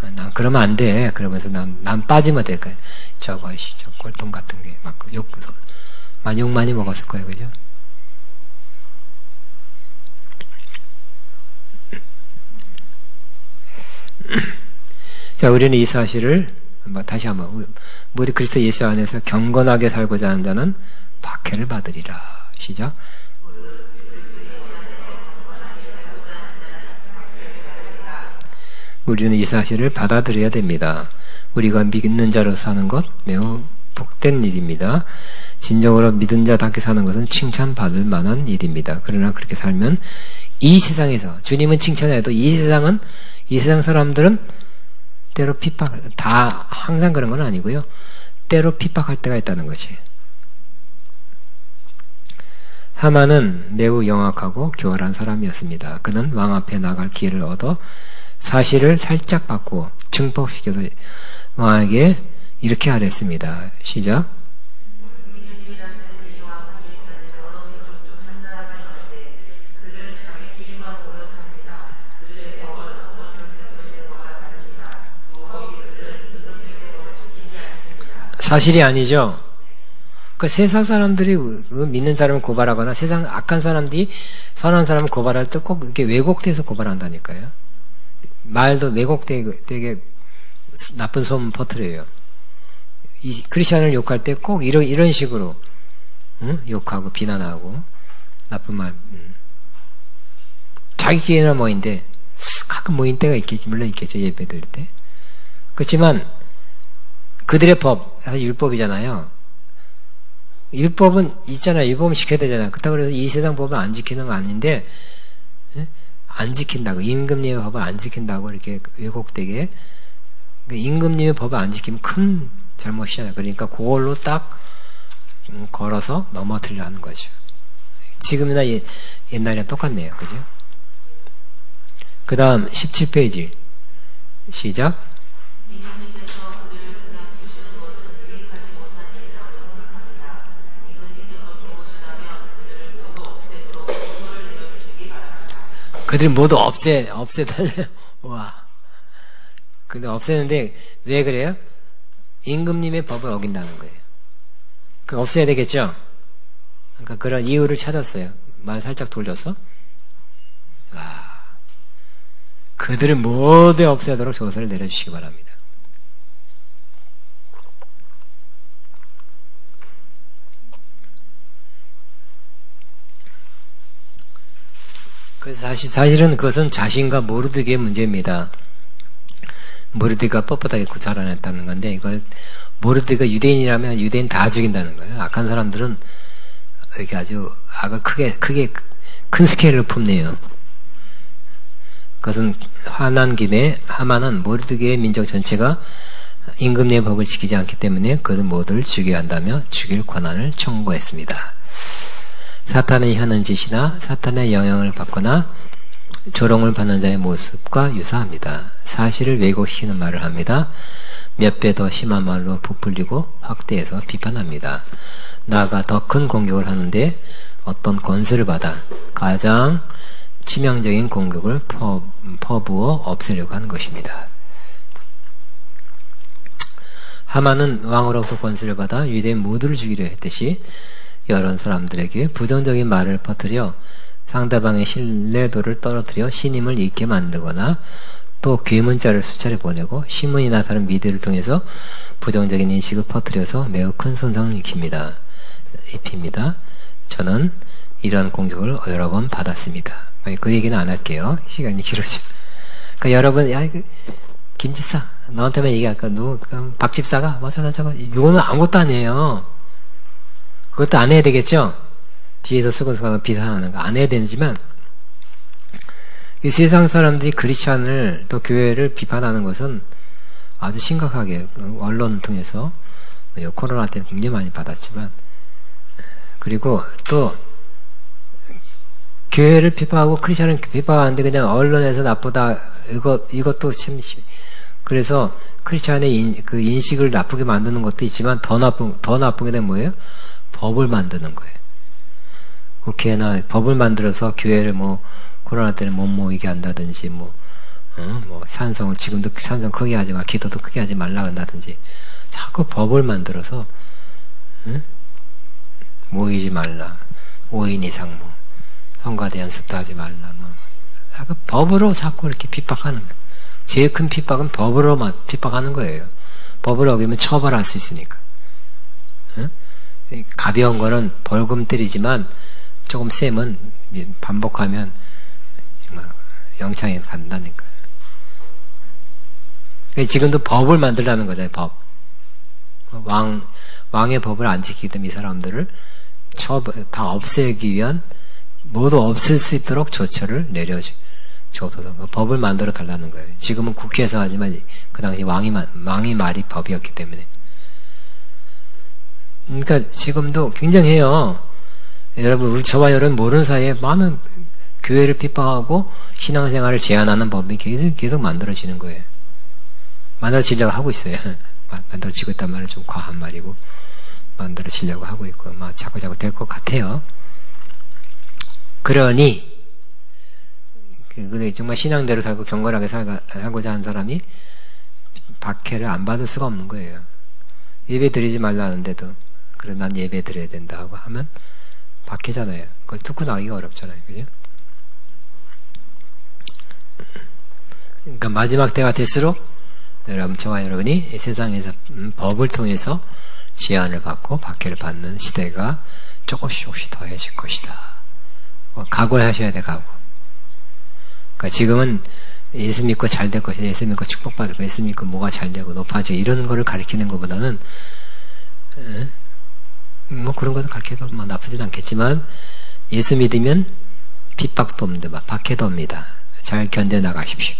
난 그러면 안 돼. 그러면서 난 빠지면 될까요? 저 꼴통 같은 게 막 욕 많이 먹었을 거예요, 그죠? 자, 우리는 이 사실을 다시 한번 모두 그리스도 예수 안에서 경건하게 살고자 하는 자는 박해를 받으리라. 시작. 우리는 이 사실을 받아들여야 됩니다. 우리가 믿는 자로 사는 것 매우 복된 일입니다. 진정으로 믿은 자답게 사는 것은 칭찬받을 만한 일입니다. 그러나 그렇게 살면 이 세상에서 주님은 칭찬해도 이 세상 사람들은 때로 다 항상 그런 건 아니고요. 때로 핍박할 때가 있다는 것이. 하만은 매우 영악하고 교활한 사람이었습니다. 그는 왕 앞에 나갈 기회를 얻어 사실을 살짝 바꾸어 증폭시켜서 왕에게 이렇게 하랬습니다. 시작. 사실이 아니죠. 그 세상 사람들이 믿는 사람을 고발하거나 세상 악한 사람들이 선한 사람을 고발할 때 꼭 이렇게 왜곡돼서 고발한다니까요. 말도 왜곡되게 나쁜 소문 퍼뜨려요. 이 크리스천을 욕할 때 꼭 이런 식으로 욕하고 비난하고 나쁜 말. 자기끼리나 모인데 가끔 모인 때가 있겠지. 물론 있겠죠. 예배 드릴 때. 그렇지만 그들의 법, 사실 율법이잖아요. 율법은 있잖아요. 율법은 지켜야 되잖아요. 그렇다고 해서 이 세상 법을 안 지키는 건 아닌데, 안 지킨다고, 임금님의 법을 안 지킨다고 이렇게 왜곡되게, 임금님의 법을 안 지키면 큰 잘못이잖아요. 그러니까 그걸로 딱 걸어서 넘어뜨리려 하는 거죠. 지금이나 옛날이랑 똑같네요. 그죠? 그 다음 17페이지. 시작. 그들이 모두 없애달래요. 와. 근데 없애는데, 왜 그래요? 임금님의 법을 어긴다는 거예요. 그 없애야 되겠죠? 그러니까 그런 이유를 찾았어요. 말 살짝 돌려서. 와. 그들을 모두 없애도록 조서를 내려주시기 바랍니다. 사실은 그것은 자신과 모르드게의 문제입니다. 모르드게가 뻣뻣하게 자라났다는 건데, 이걸 모르드게가 유대인이라면 유대인 다 죽인다는 거예요. 악한 사람들은 이렇게 아주 악을 크게 큰 스케일로 품네요. 그것은 화난 김에 하만은 모르드게의 민족 전체가 임금님의 법을 지키지 않기 때문에 그들 모두를 죽여야 한다며 죽일 권한을 청구했습니다. 사탄이 하는 짓이나 사탄의 영향을 받거나 조롱을 받는 자의 모습과 유사합니다. 사실을 왜곡시키는 말을 합니다. 몇 배 더 심한 말로 부풀리고 확대해서 비판합니다. 나아가 더 큰 공격을 하는데 어떤 권세를 받아 가장 치명적인 공격을 퍼부어 없애려고 하는 것입니다. 하만은 왕으로서 권세를 받아 유대인 모두를 죽이려 했듯이 여러 사람들에게 부정적인 말을 퍼뜨려 상대방의 신뢰도를 떨어뜨려 신임을 잃게 만들거나 또 괴문자를 수차례 보내고 신문이나 다른 미디어를 통해서 부정적인 인식을 퍼뜨려서 매우 큰 손상을 입힙니다. 저는 이런 공격을 여러 번 받았습니다. 그 얘기는 안 할게요. 시간이 길어지면. 그러니까 여러분, 야, 김집사, 너한테만 얘기할까? 너, 박집사가, 뭐, 저거, 이거는 아무것도 아니에요. 그것도 안 해야 되겠죠? 뒤에서 쓰고서 비판하는 거 안 해야 되지만, 이 세상 사람들이 크리스찬을 또 교회를 비판하는 것은 아주 심각하게 언론을 통해서 코로나 때 굉장히 많이 받았지만, 그리고 또 교회를 비판하고 크리스찬을 비판하는데 그냥 언론에서 나쁘다 이것도 참 그래서 크리스찬의 그 인식을 나쁘게 만드는 것도 있지만 더 나쁘게 되면 뭐예요? 법을 만드는 거예요. 국회나 법을 만들어서 교회를 뭐 코로나 때는 못 모이게 한다든지 뭐 찬송을 지금도 찬송 크게 하지 마, 기도도 크게 하지 말라 한다든지 자꾸 법을 만들어서 모이지 말라, 5인 이상 뭐 성가대 연습도 하지 말라 뭐 자꾸 법으로 자꾸 이렇게 핍박하는 거예요. 제일 큰 핍박은 법으로 핍박하는 거예요. 법을 어기면 처벌할 수 있으니까. 가벼운 거는 벌금 때리지만 조금 세면 반복하면 정말 영창에 간다니까요. 지금도 법을 만들라는 거잖아요. 법. 왕의 법을 안 지키기 때문에 이 사람들을 다 없애기 위한 모두 없앨 수 있도록 조처를 내려줘서 법을 만들어 달라는 거예요. 지금은 국회에서 하지만 그 당시 왕이 말이 법이었기 때문에. 그러니까 지금도 굉장해요. 여러분, 저와 여러분 모르는 사이에 많은 교회를 핍박하고 신앙생활을 제한하는 법이 계속 만들어지는 거예요. 만들어지려고 하고 있어요. 만들어지고 있단 말은 좀 과한 말이고 만들어지려고 하고 있고 막 자꾸 될 것 같아요. 그러니 정말 신앙대로 살고 경건하게 살고자 하는 사람이 박해를 안 받을 수가 없는 거예요. 예배 드리지 말라는데도 그래 난 예배 드려야 된다 하고 하면 박해잖아요. 그걸 듣고 나가기가 어렵잖아요. 그죠? 그러니까 마지막 때가 될수록 저와 여러분이 세상에서 법을 통해서 제한을 받고 박해를 받는 시대가 조금씩 더해질 것이다. 각오하셔야 돼, 각오. 그러니까 지금은 예수 믿고 잘 될 것이다, 예수 믿고 축복받을 것이다, 예수 믿고 뭐가 잘 되고 높아지고 이런 거를 가르치는 것보다는 뭐 그런 것을 가르쳐도 뭐 나쁘진 않겠지만 예수 믿으면 핍박도 없는데 막 박해도 옵니다. 잘 견뎌나가십시오.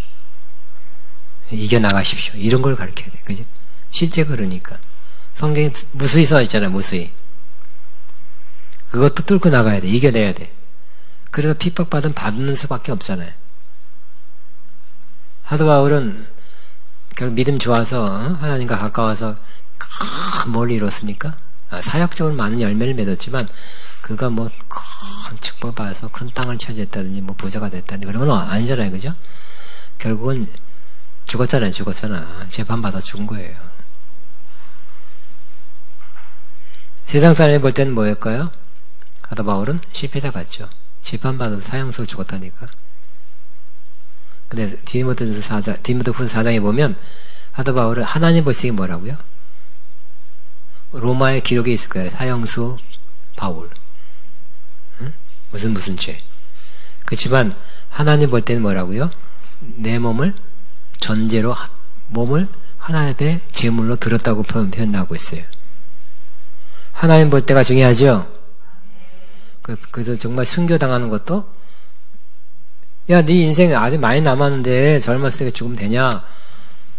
이겨나가십시오. 이런 걸 가르쳐야 돼. 그죠? 실제 그러니까. 성경에 무수히 써 있잖아요, 무수히. 그것도 뚫고 나가야 돼. 이겨내야 돼. 그래서 핍박받는 수밖에 없잖아요. 사도 바울은 결국 믿음 좋아서 하나님과 가까워서 뭘 이뤘습니까? 사역적으로 많은 열매를 맺었지만 그가 뭐 큰 축복 받아서 큰 땅을 차지했다든지 뭐 부자가 됐다든지 그런 건 아니잖아요. 그죠? 결국은 죽었잖아. 재판받아 죽은 거예요. 세상 사람이 볼 때는 뭐였까요? 사도 바울은 실패자 같죠. 재판받아서 사형수로 죽었다니까. 근데 디모데후서 4장에 보면 사도 바울은 하나님 볼색이 뭐라고요? 로마의 기록에 있을 거예요. 사형수 바울. 응? 무슨 죄. 그렇지만 하나님 볼 때는 뭐라고요? 내 몸을 전제로 몸을 하나님의 제물로 드렸다고 표현하고 있어요. 하나님 볼 때가 중요하죠. 그래서 정말 순교당하는 것도 야, 네 인생 아직 많이 남았는데 젊었을 때 죽으면 되냐?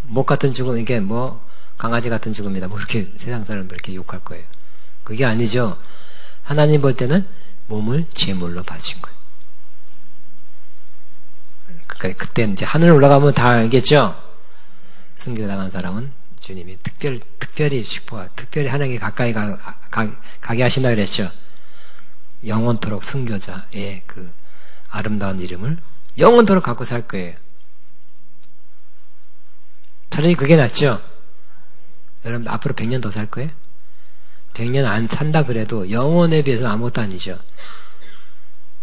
목 같은 죽음, 이게 뭐 강아지 같은 죽음이다. 뭐 이렇게 세상 사람들 이렇게 욕할 거예요. 그게 아니죠. 하나님 볼 때는 몸을 제물로 바친 거예요. 그러니까 그때 이제 하늘 올라가면 다 알겠죠? 순교당한 사람은 주님이 특별히 특별히 하나님께 가까이 가게 하신다 그랬죠. 영원토록 순교자의 그 아름다운 이름을 영원토록 갖고 살 거예요. 차라리 그게 낫죠? 여러분 앞으로 100년 더 살 거예요? 100년 안 산다 그래도 영원에 비해서 아무것도 아니죠.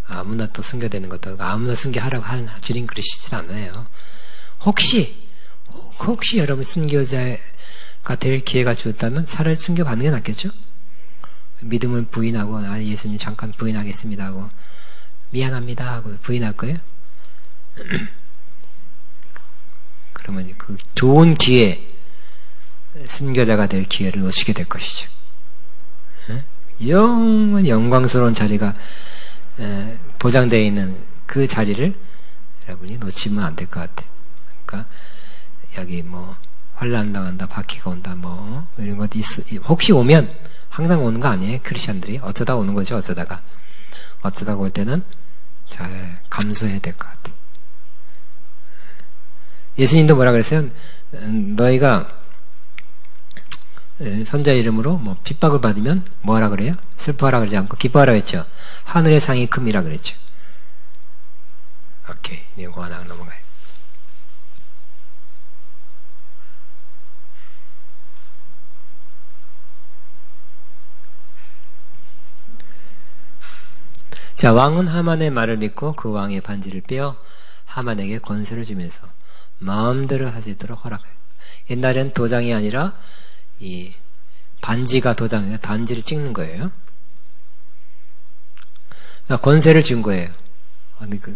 아무나 또 순교되는 것도 아무나 순교하라고 주님 그러시진 않아요. 혹시 여러분 순교자가 될 기회가 주었다면 차라리 순교받는 게 낫겠죠? 믿음을 부인하고 예수님 잠깐 부인하겠습니다 하고 미안합니다 하고 부인할 거예요? 그러면 그 좋은 기회, 순교자가 될 기회를 놓치게 될 것이죠. 영광스러운 자리가 보장되어 있는 그 자리를 여러분이 놓치면 안 될 것 같아요. 그러니까 여기 뭐 환난 당한다, 바퀴가 온다, 뭐 이런 것도 혹시 오면 항상 오는 거 아니에요? 크리스천들이 어쩌다 오는 거죠. 어쩌다가 올 때는 잘 감수해야 될 것 같아요. 예수님도 뭐라 그랬어요? 너희가 선자 이름으로 뭐 핍박을 받으면 뭐하라 그래요? 슬퍼하라 그러지 않고 기뻐하라 그랬죠. 하늘의 상이 큼이라 그랬죠. 오케이, 이거 하나 넘어가요. 자, 왕은 하만의 말을 믿고 그 왕의 반지를 빼어 하만에게 권세를 주면서 마음대로 하시도록 허락해요. 옛날엔 도장이 아니라 이 반지가 도장이에요. 반지를 찍는 거예요. 그러니까 권세를 준 거예요.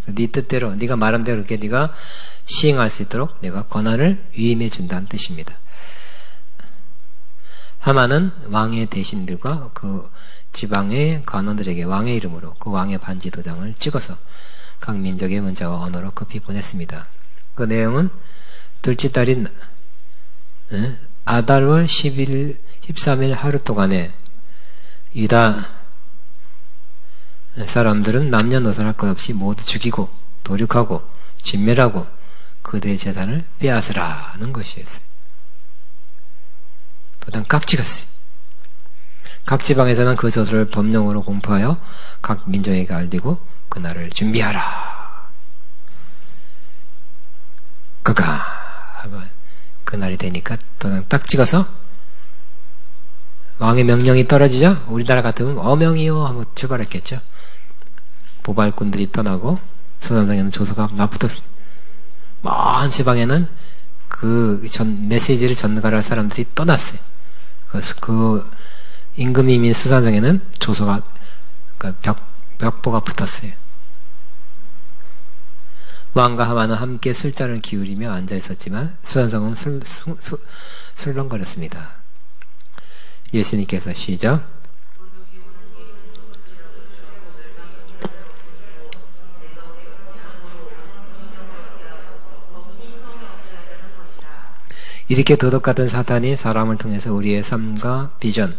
네 뜻대로, 네가 말한 대로 이렇게 네가 시행할 수 있도록 내가 권한을 위임해 준다는 뜻입니다. 하만은 왕의 대신들과 그 지방의 관원들에게 왕의 이름으로 그 왕의 반지 도장을 찍어서 각 민족의 문자와 언어로 급히 보냈습니다. 그 내용은 둘째 달인 아달월 13일 하루 동안에 유다 사람들은 남녀노소할 것 없이 모두 죽이고 도륙하고 진멸하고 그들의 재산을 빼앗으라는 것이었어요. 도장 깍 찍었어요. 각 지방에서는 그 저주를 법령으로 공포하여 각 민족에게 알리고 그날을 준비하라. 그날이 되니까 도장 딱 찍어서 왕의 명령이 떨어지자 우리나라 같으면 어명이요 하고 출발했겠죠. 보발꾼들이 떠나고 수산성에는 조서가 납붙었습니다. 먼 지방에는 그 메시지를 전가할 사람들이 떠났어요. 그래서 그 임금이민 수산성에는 조서가 벽보가 붙었어요. 왕과 하만은 함께 술잔을 기울이며 앉아 있었지만 수산성은 술렁거렸습니다. 예수님께서 시작. 이렇게 도둑 같은 사탄이 사람을 통해서 우리의 삶과 비전,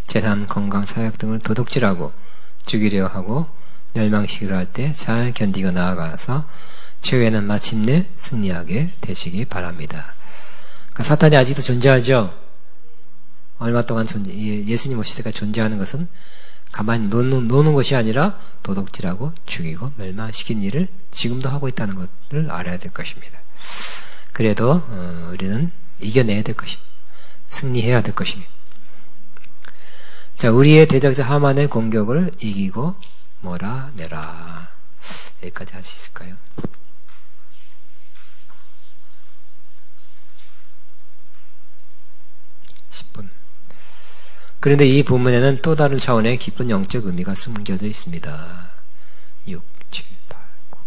재산, 건강, 사역 등을 도둑질하고 죽이려 하고 멸망시키려 할 때 잘 견디고 나아가서 최후에는 마침내 승리하게 되시기 바랍니다. 그러니까 사탄이 아직도 존재하죠. 얼마 동안 예수님 오실 때까지 존재하는 것은 가만히 노는 것이 아니라 도둑질하고 죽이고 멸망시킨 일을 지금도 하고 있다는 것을 알아야 될 것입니다. 그래도 우리는 이겨내야 될 것입니다. 승리해야 될 것입니다. 자, 우리의 대적자 하만의 공격을 이기고 몰아내라. 여기까지 할 수 있을까요? 10분. 그런데 이 본문에는 또 다른 차원의 깊은 영적 의미가 숨겨져 있습니다. 6, 7, 8, 9.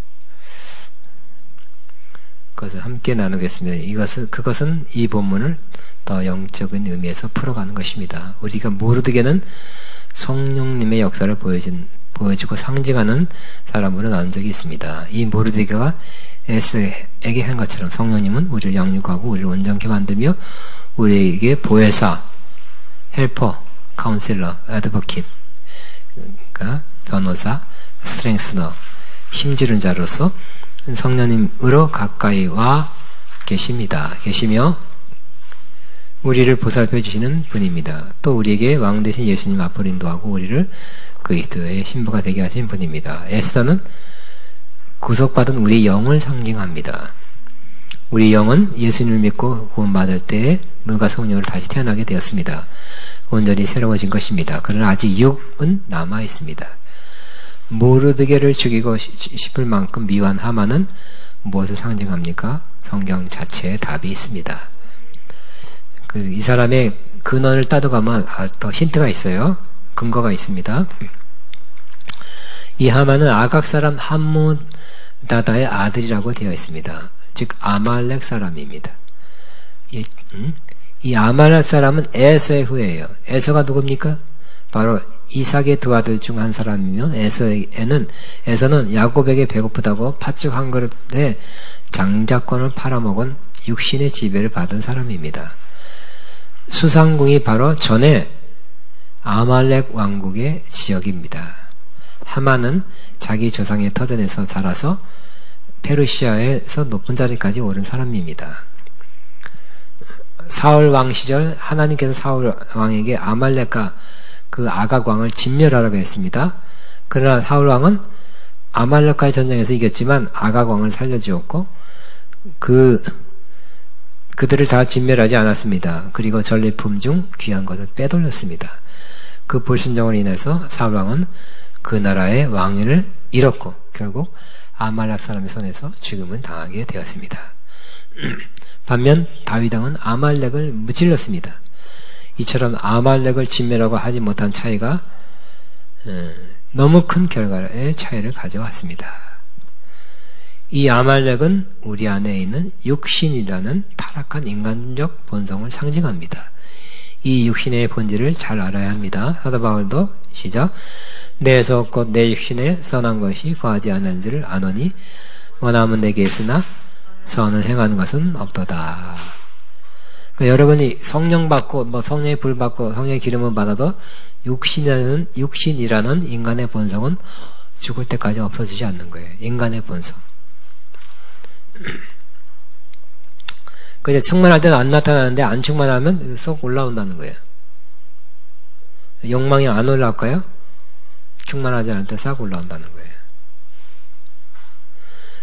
그것을 함께 나누겠습니다. 그것은 이 본문을 더 영적인 의미에서 풀어가는 것입니다. 우리가 모르드게는 성령님의 역사를 보여준 보여주고 상징하는 사람으로 나온 적이 있습니다. 이 모르드게가 에스에게 한 것처럼 성령님은 우리를 양육하고 우리를 온전케 만들며 우리에게 보혜사, 헬퍼, 카운셀러, 애드버킷, 그러니까 변호사, 스트렝스너, 힘주는 자로서 성령님으로 가까이 와 계시며 우리를 보살펴 주시는 분입니다. 또 우리에게 왕 대신 예수님 앞으로 인도하고 우리를 그리스도의 신부가 되게 하신 분입니다. 에스더는 구속받은 우리 영을 상징합니다. 우리 영은 예수님을 믿고 구원받을 때에 물과 성령으로 다시 태어나게 되었습니다. 온전히 새로워진 것입니다. 그러나 아직 육은 남아 있습니다. 모르드게를 죽이고 싶을 만큼 미워한 하만은 무엇을 상징합니까? 성경 자체에 답이 있습니다. 이 사람의 근원을 따져가면 더 힌트가 있어요. 근거가 있습니다. 이 하만은 아각 사람 함무다다의 아들이라고 되어 있습니다. 즉 아말렉 사람입니다. 이 아말렉 사람은 에서의 후예요. 에서가 누굽니까? 바로 이삭의 두 아들 중 한 사람이며 에서는 야곱에게 배고프다고 팥죽 한 그릇에 장자권을 팔아먹은 육신의 지배를 받은 사람입니다. 수상궁이 바로 전에 아말렉 왕국의 지역입니다. 하만은 자기 조상의 터전에서 자라서 페르시아에서 높은 자리까지 오른 사람입니다. 사울 왕 시절 하나님께서 사울 왕에게 아말렉과 그 아각 왕을 진멸하라고 했습니다. 그러나 사울 왕은 아말렉과의 전쟁에서 이겼지만 아각 왕을 살려주었고 그들을 다 진멸하지 않았습니다. 그리고 전리품 중 귀한 것을 빼돌렸습니다. 그 불순종으로 인해서 사울 왕은 그 나라의 왕위를 잃었고 결국 아말렉 사람의 손에서 죽음을 당하게 되었습니다. 반면 다윗 왕은 아말렉을 무찔렀습니다. 이처럼 아말렉을 진멸하고 하지 못한 차이가 너무 큰 결과의 차이를 가져왔습니다. 이 아말렉은 우리 안에 있는 육신이라는 타락한 인간적 본성을 상징합니다. 이 육신의 본질을 잘 알아야 합니다. 사도 바울도 시작. 내에서 곧 내 육신에 선한 것이 거하지 않는 줄을 아노니 원함은 내게 있으나 선을 행하는 것은 없도다. 그러니까 여러분이 성령 받고 성령의 불 받고 성령의 기름을 받아도 육신이라는 인간의 본성은 죽을 때까지 없어지지 않는 거예요. 인간의 본성. 그냥 충만할 때는 안 나타나는데 안 충만하면 쏙 올라온다는 거예요. 욕망이 안 올라올까요? 충만하지 않을 때 싹 올라온다는 거예요.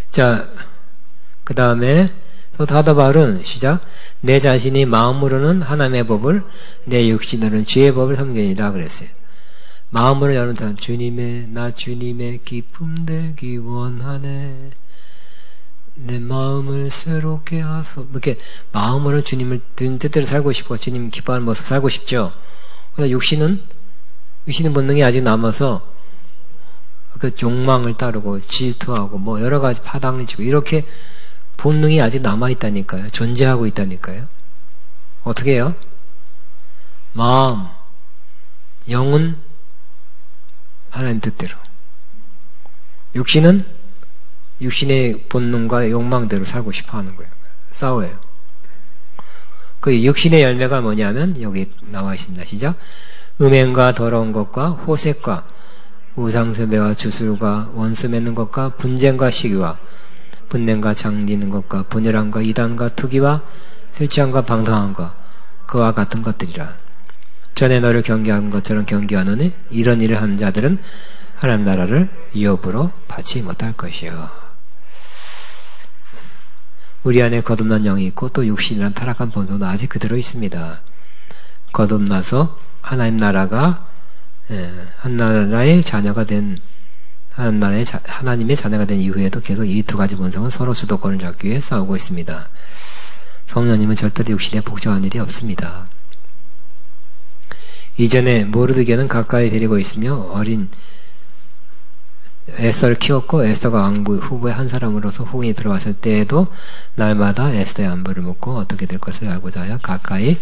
자, 그 다음에 사도 바울은 시작. 내 자신이 마음으로는 하나님의 법을 내 육신으로는 죄의 법을 섬기니라 그랬어요. 마음으로 여러분 주님의 기쁨 되기 원하네. 내 마음을 새롭게 하소. 이렇게 마음으로 주님을 뜻대로 살고 싶고 주님 기뻐하는 모습 살고 싶죠. 그러나 육신의 본능이 아직 남아서 그 욕망을 따르고 질투하고 여러 가지 파당을 치고 이렇게 본능이 아직 남아있다니까요. 존재하고 있다니까요. 어떻게 해요? 마음, 영은 하나님 뜻대로. 육신은 육신의 본능과 욕망대로 살고 싶어 하는 거예요. 싸워요. 그 육신의 열매가 뭐냐면 여기 나와 있습니다. 시작. 음행과 더러운 것과 호색과 우상숭배와 주술과 원수 맺는 것과 분쟁과 시기와 분냄과 장리는 것과 분열함과 이단과 투기와 술취함과 방탕함과 그와 같은 것들이라. 전에 너를 경계한 것처럼 경계하노니 이런 일을 하는 자들은 하나님 나라를 유업으로 받지 못할 것이요. 우리 안에 거듭난 영이 있고 또 육신이란 타락한 본성도 아직 그대로 있습니다. 거듭나서 하나님 나라가 하나님의 자녀가 된 이후에도 계속 이 두 가지 본성은 서로 주도권을 잡기 위해 싸우고 있습니다. 성령님은 절대로 육신에 복종한 일이 없습니다. 이전에 모르드게는 가까이 데리고 있으며 어린 에스더를 키웠고 에스더가 왕부 후보의 한 사람으로서 후궁이 들어왔을 때에도 날마다 에스더의 안부를 묻고 어떻게 될 것을 알고자 하여 가까이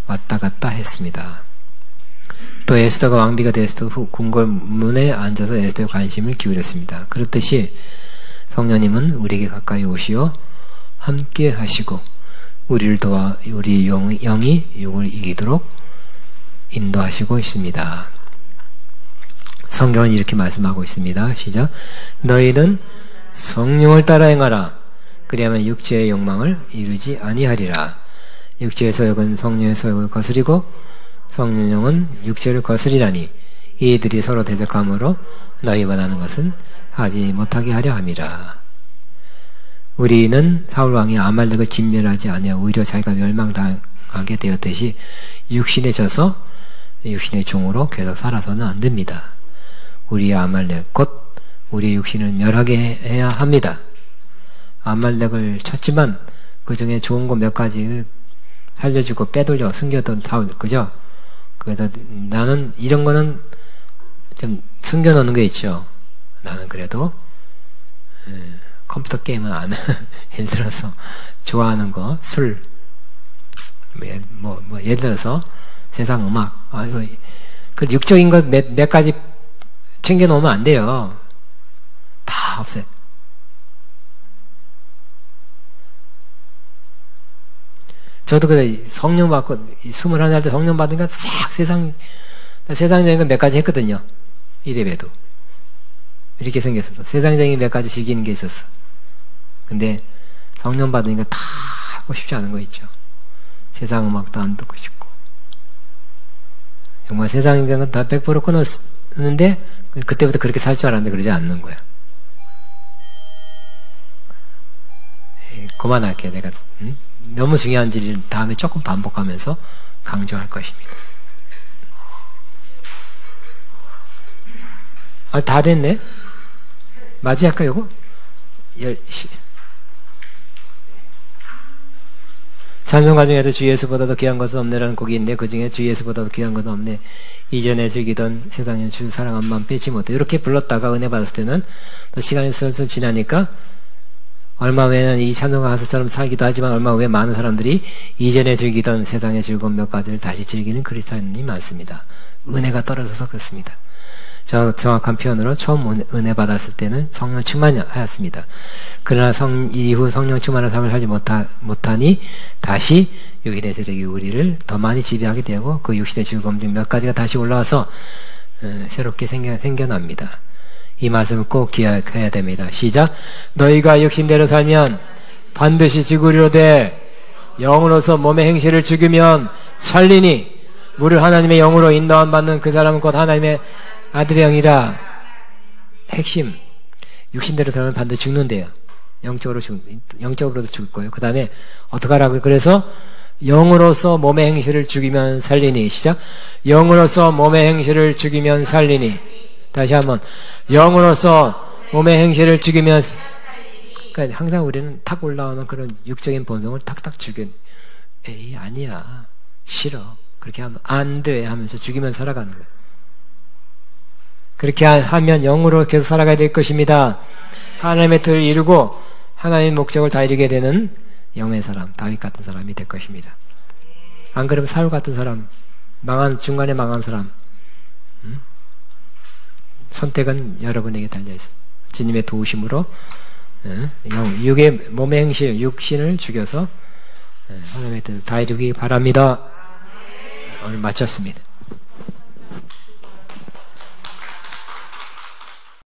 왔다 갔다 했습니다. 또 에스더가 왕비가 되었을 때 궁궐 문에 앉아서 에스더에 관심을 기울였습니다. 그렇듯이 성령님은 우리에게 가까이 오시어 함께 하시고 우리를 도와 우리 영이 욕을 이기도록 인도하시고 있습니다. 성경은 이렇게 말씀하고 있습니다. 시작. 너희는 성령을 따라 행하라. 그리하면 육체의 욕망을 이루지 아니하리라. 육체의 소욕은 성령의 소욕을 거스리고 성령은 육체를 거스리라니 이들이 서로 대적함으로 너희 원하는 것은 하지 못하게 하려 함이라. 우리는 사울왕이 아말렉을 진멸하지 아니하고 오히려 자기가 멸망당하게 되었듯이 육신에 져서 육신의 종으로 계속 살아서는 안 됩니다. 우리의 아말렉 곧 우리의 육신을 멸하게 해야 합니다. 아말렉을 쳤지만 그 중에 좋은 거 몇 가지 살려주고 빼돌려 숨겨둔 사울, 그죠? 그래서 나는 이런 거는 좀 숨겨놓는 게 있죠. 나는 그래도 컴퓨터 게임은 안 예를 들어서 좋아하는 거 술 예를 들어서 세상 음악 그 육적인 것 몇 가지 챙겨 놓으면 안 돼요. 다 없어요. 저도 그래 성령 받고 21살 때 성령 받으니까 싹 세상적인 거 몇 가지 했거든요. 이래봬도 이렇게 생겼어. 세상적인 몇 가지 즐기는 게 있었어. 근데 성령 받으니까 다 하고 싶지 않은 거 있죠. 세상 음악도 안 듣고 싶고 정말 세상적인 건 다 100% 끊었는데 그때부터 그렇게 살 줄 알았는데 그러지 않는 거야. 그만할게. 내가 너무 중요한 진리를 다음에 조금 반복하면서 강조할 것입니다. 다 됐네? 맞이할까 요거? 10시. 찬송가 중에도 주 예수보다도 귀한 것은 없네라는 곡이 있는데 그 중에 주 예수보다도 귀한 것은 없네. 이전에 즐기던 세상의 주 사랑 한 번 빼지 못해. 이렇게 불렀다가 은혜 받았을 때는 또 시간이 슬슬 지나니까 얼마 후에는 이 찬송가 가수처럼 살기도 하지만 얼마 후에 많은 사람들이 이전에 즐기던 세상의 즐거움 몇 가지를 다시 즐기는 그리스도인이 많습니다. 은혜가 떨어져서 그렇습니다. 정확한 표현으로 처음 은혜 받았을 때는 성령 충만하였습니다. 그러나 이후 성령 충만한 삶을 살지 못하니 다시 육신의 세력이 우리를 더 많이 지배하게 되고 그 육신의 즐거움 중 몇 가지가 다시 올라와서 새롭게 생겨납니다. 이 말씀을 꼭 기억해야 됩니다. 시작. 너희가 육신대로 살면 반드시 죽으리로되 영으로서 몸의 행실을 죽이면 살리니 무릇 하나님의 영으로 인도함 받는 그 사람은 곧 하나님의 아들의 영이라. 핵심. 육신대로 살면 반드시 죽는데요. 영적으로도 죽을 거예요. 그 다음에 어떡하라고요? 그래서 영으로서 몸의 행실을 죽이면 살리니. 시작. 영으로서 몸의 행실을 죽이면 살리니. 다시 한번. 영으로서 몸의 행실을 죽이면. 그러니까 항상 우리는 탁 올라오는 그런 육적인 본성을 탁탁 죽여. 에이 아니야. 싫어. 그렇게 하면 안 돼 하면서 죽이면 살아가는 거예요. 그렇게 하면 영으로 계속 살아가야 될 것입니다. 하나님의 뜻을 이루고 하나님의 목적을 다 이루게 되는 영의 사람, 다윗 같은 사람이 될 것입니다. 안 그러면 사울 같은 사람, 중간에 망한 사람. 선택은 여러분에게 달려있어요. 주님의 도우심으로 육의 몸의 행실, 육신을 죽여서 하나님의 뜻을 다 이루기 바랍니다. 오늘 마쳤습니다.